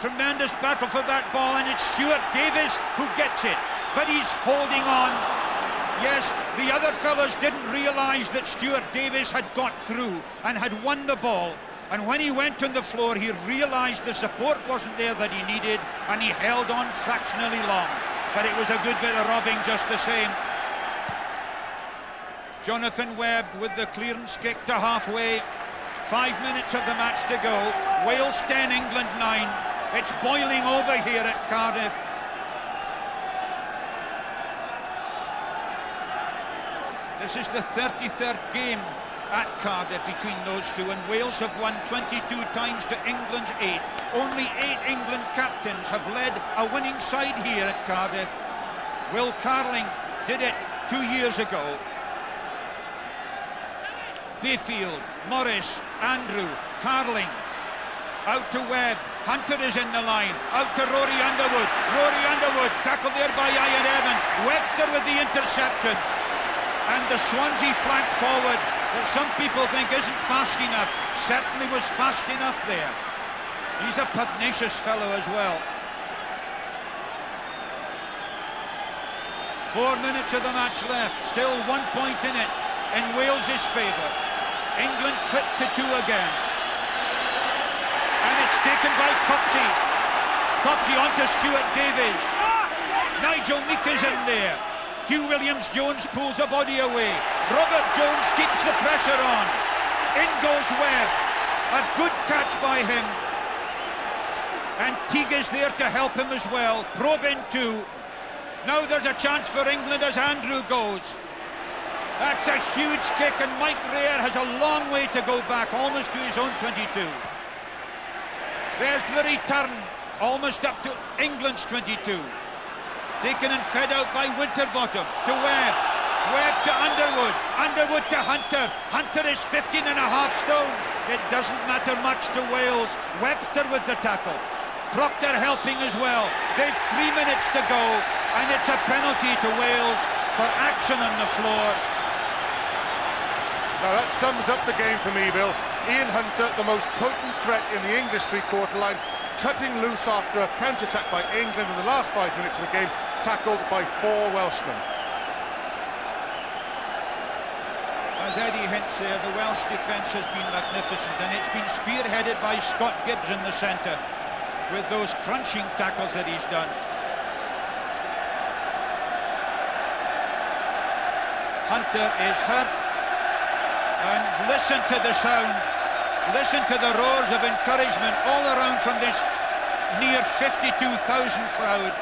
Tremendous battle for that ball, and it's Stuart Davis who gets it. But he's holding on. Yes, the other fellas didn't realise that Stuart Davis had got through and had won the ball. And when he went on the floor, he realised the support wasn't there that he needed, and he held on fractionally long. But it was a good bit of robbing just the same. Jonathan Webb with the clearance kick to halfway. 5 minutes of the match to go. Wales 10, England 9. It's boiling over here at Cardiff. This is the 33rd game at Cardiff between those two, and Wales have won 22 times to England's 8. Only 8 England captains have led a winning side here at Cardiff. Will Carling did it 2 years ago. Bayfield, Morris, Andrew, Carling. Out to Webb. Hunter is in the line. Out to Rory Underwood. Rory Underwood, tackled there by Ian Evans. Webster with the interception. And the Swansea flank forward that some people think isn't fast enough, certainly was fast enough there. He's a pugnacious fellow as well. 4 minutes of the match left, still 1 point in it, in Wales's favour. England clipped to 2 again. And it's taken by Copsey. Copsey onto Stuart Davies. Nigel Meek is in there. Hugh Williams-Jones pulls the body away. Robert Jones keeps the pressure on. In goes Webb. A good catch by him. And Teague is there to help him as well. Probe in too. Now there's a chance for England as Andrew goes. That's a huge kick, and Mike Rare has a long way to go back, almost to his own 22. There's the return, almost up to England's 22. Taken and fed out by Winterbottom to Webb. Webb to Underwood. Underwood to Hunter. Hunter is 15.5 stones. It doesn't matter much to Wales. Webster with the tackle. Proctor helping as well. They've 3 minutes to go, and it's a penalty to Wales for action on the floor. Now that sums up the game for me, Bill. Ian Hunter, the most potent threat in the English three-quarter line, cutting loose after a counter-attack by England in the last 5 minutes of the game, tackled by 4 Welshmen. As Eddie hints there, the Welsh defence has been magnificent, and it's been spearheaded by Scott Gibbs in the centre, with those crunching tackles that he's done. Hunter is hurt, and listen to the sound, listen to the roars of encouragement all around from this near 52,000 crowd.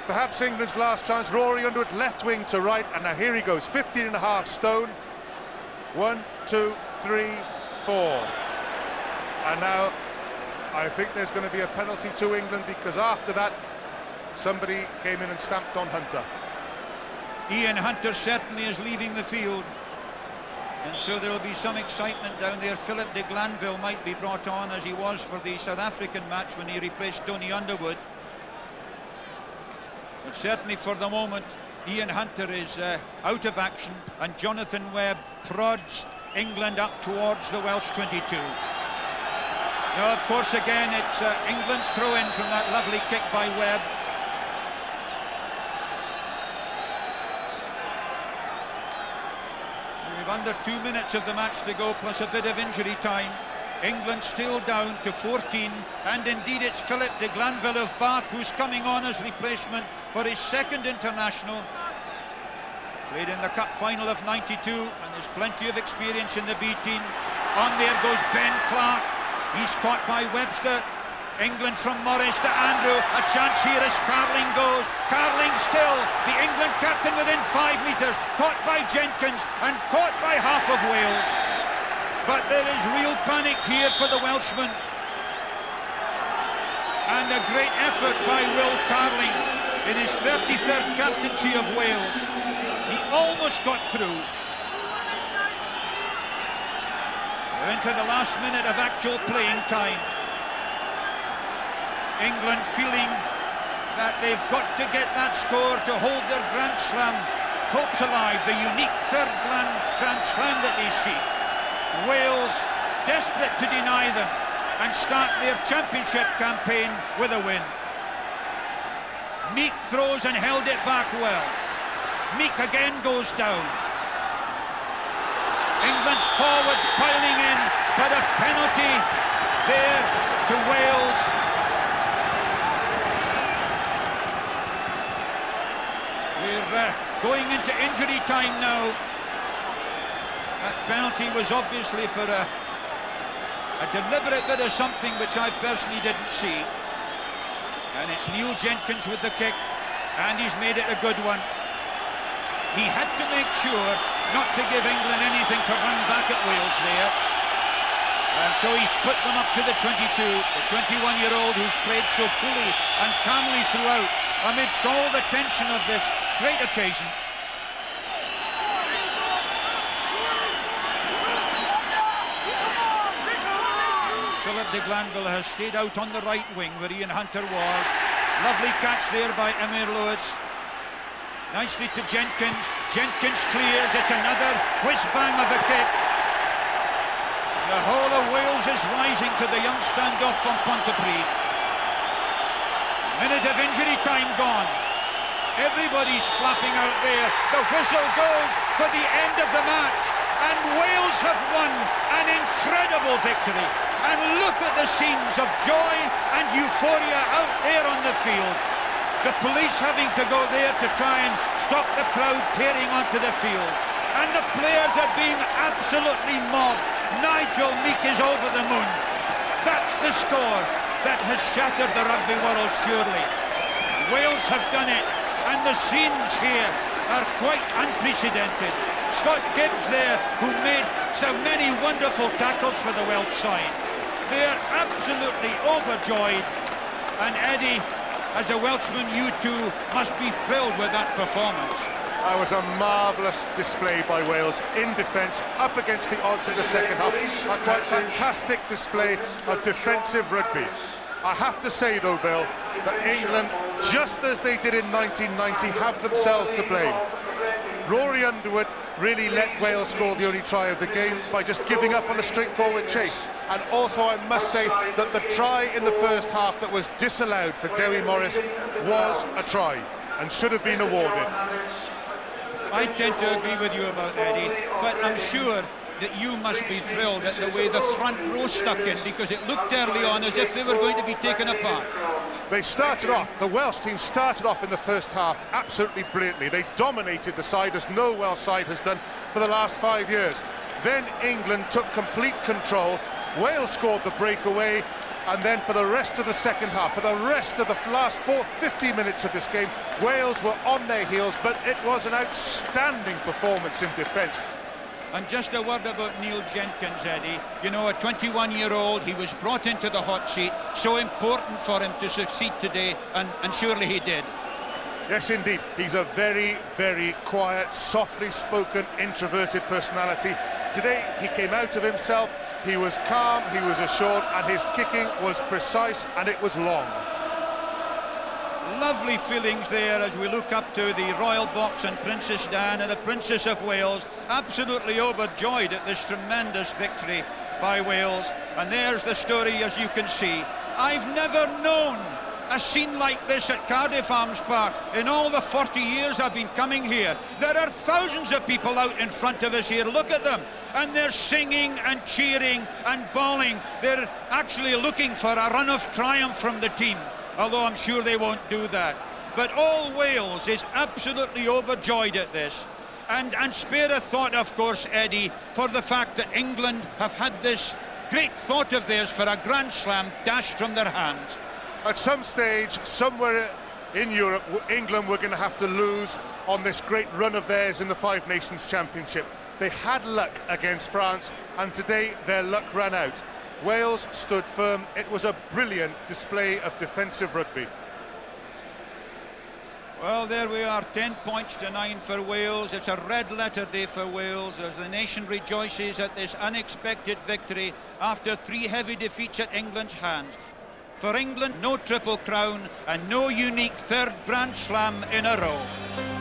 Perhaps England's last chance. Rory Underwood left wing to right, and now here he goes, 15.5 stone. 1, 2, 3, 4. And now I think there's going to be a penalty to England, because after that somebody came in and stamped on Hunter. Ian Hunter certainly is leaving the field, and so there will be some excitement down there. Philip de Glanville might be brought on, as he was for the South African match when he replaced Tony Underwood. But certainly for the moment, Ian Hunter is out of action, and Jonathan Webb prods England up towards the Welsh 22. Now, of course, again, it's England's throw-in from that lovely kick by Webb. We've under 2 minutes of the match to go, plus a bit of injury time. England still down to 14, and indeed it's Philip de Glanville of Bath who's coming on as replacement for his second international. Played in the cup final of '92, and there's plenty of experience in the B team. On there goes Ben Clark. He's caught by Webster. England from Morris to Andrew. A chance here as Carling goes. Carling still, the England captain within 5 metres. Caught by Jenkins and caught by half of Wales. But there is real panic here for the Welshman. And a great effort by Will Carling in his 33rd captaincy of Wales. He almost got through. We're into the last minute of actual playing time. England feeling that they've got to get that score to hold their Grand Slam hopes alive, the unique third Grand Slam that they seek. Wales desperate to deny them and start their championship campaign with a win. Meek throws and held it back well. Meek again goes down. England's forwards piling in, but a penalty there to Wales. We're going into injury time now. That penalty was obviously for a deliberate bit of something which I personally didn't see. And it's Neil Jenkins with the kick, and he's made it a good one. He had to make sure not to give England anything to run back at Wales there. And so he's put them up to the 22, the 21-year-old who's played so coolly and calmly throughout amidst all the tension of this great occasion. Philip de Glanville has stayed out on the right wing where Ian Hunter was. Lovely catch there by Emyr Lewis. Nicely to Jenkins. Jenkins clears. It's another whiz-bang of a kick. The whole of Wales is rising to the young standoff from Pontypridd. Minute of injury time gone. Everybody's flapping out there. The whistle goes for the end of the match. And Wales have won an incredible victory. And look at the scenes of joy and euphoria out there on the field. The police having to go there to try and stop the crowd tearing onto the field. And the players are being absolutely mobbed. Nigel Meek is over the moon. That's the score that has shattered the rugby world, surely. Wales have done it, and the scenes here are quite unprecedented. Scott Gibbs there, who made so many wonderful tackles for the Welsh side. They're absolutely overjoyed, and Eddie, as a Welshman, you too must be thrilled with that performance. That was a marvellous display by Wales in defence, up against the odds in the second half. A quite fantastic display of defensive rugby. I have to say though, Bill, that England, just as they did in 1990, have themselves to blame. Rory Underwood really let Wales score the only try of the game by just giving up on a straightforward chase. And also I must say that the try in the first half that was disallowed for Dewi Morris was a try and should have been awarded. I tend to agree with you about Eddie, but I'm sure that you must be thrilled at the way the front row stuck in, because it looked early on as if they were going to be taken apart. They started off, the Welsh team started off in the first half absolutely brilliantly. They dominated the side as no Welsh side has done for the last 5 years. Then England took complete control. Wales scored the breakaway, and then for the rest of the second half, for the rest of the last 50 minutes of this game, Wales were on their heels, but it was an outstanding performance in defence. And just a word about Neil Jenkins, Eddie. You know, a 21-year-old, he was brought into the hot seat, so important for him to succeed today, and surely he did. Yes, indeed. He's a very, very quiet, softly spoken, introverted personality. Today, he came out of himself, he was calm, he was assured, and his kicking was precise and it was long. Lovely feelings there as we look up to the Royal Box and Princess Diana, and the Princess of Wales, absolutely overjoyed at this tremendous victory by Wales. And there's the story, as you can see. I've never known a scene like this at Cardiff Arms Park in all the 40 years I've been coming here. There are thousands of people out in front of us here. Look at them. And they're singing and cheering and bawling. They're actually looking for a run of triumph from the team, although I'm sure they won't do that. But all Wales is absolutely overjoyed at this. And spare a thought, of course, Eddie, for the fact that England have had this great thought of theirs for a Grand Slam dashed from their hands. At some stage, somewhere in Europe, England were going to have to lose on this great run of theirs in the Five Nations Championship. They had luck against France, and today their luck ran out. Wales stood firm. It was a brilliant display of defensive rugby. Well, there we are, 10 points to 9 for Wales. It's a red-letter day for Wales as the nation rejoices at this unexpected victory after 3 heavy defeats at England's hands. For England, no Triple Crown and no unique third Grand Slam in a row.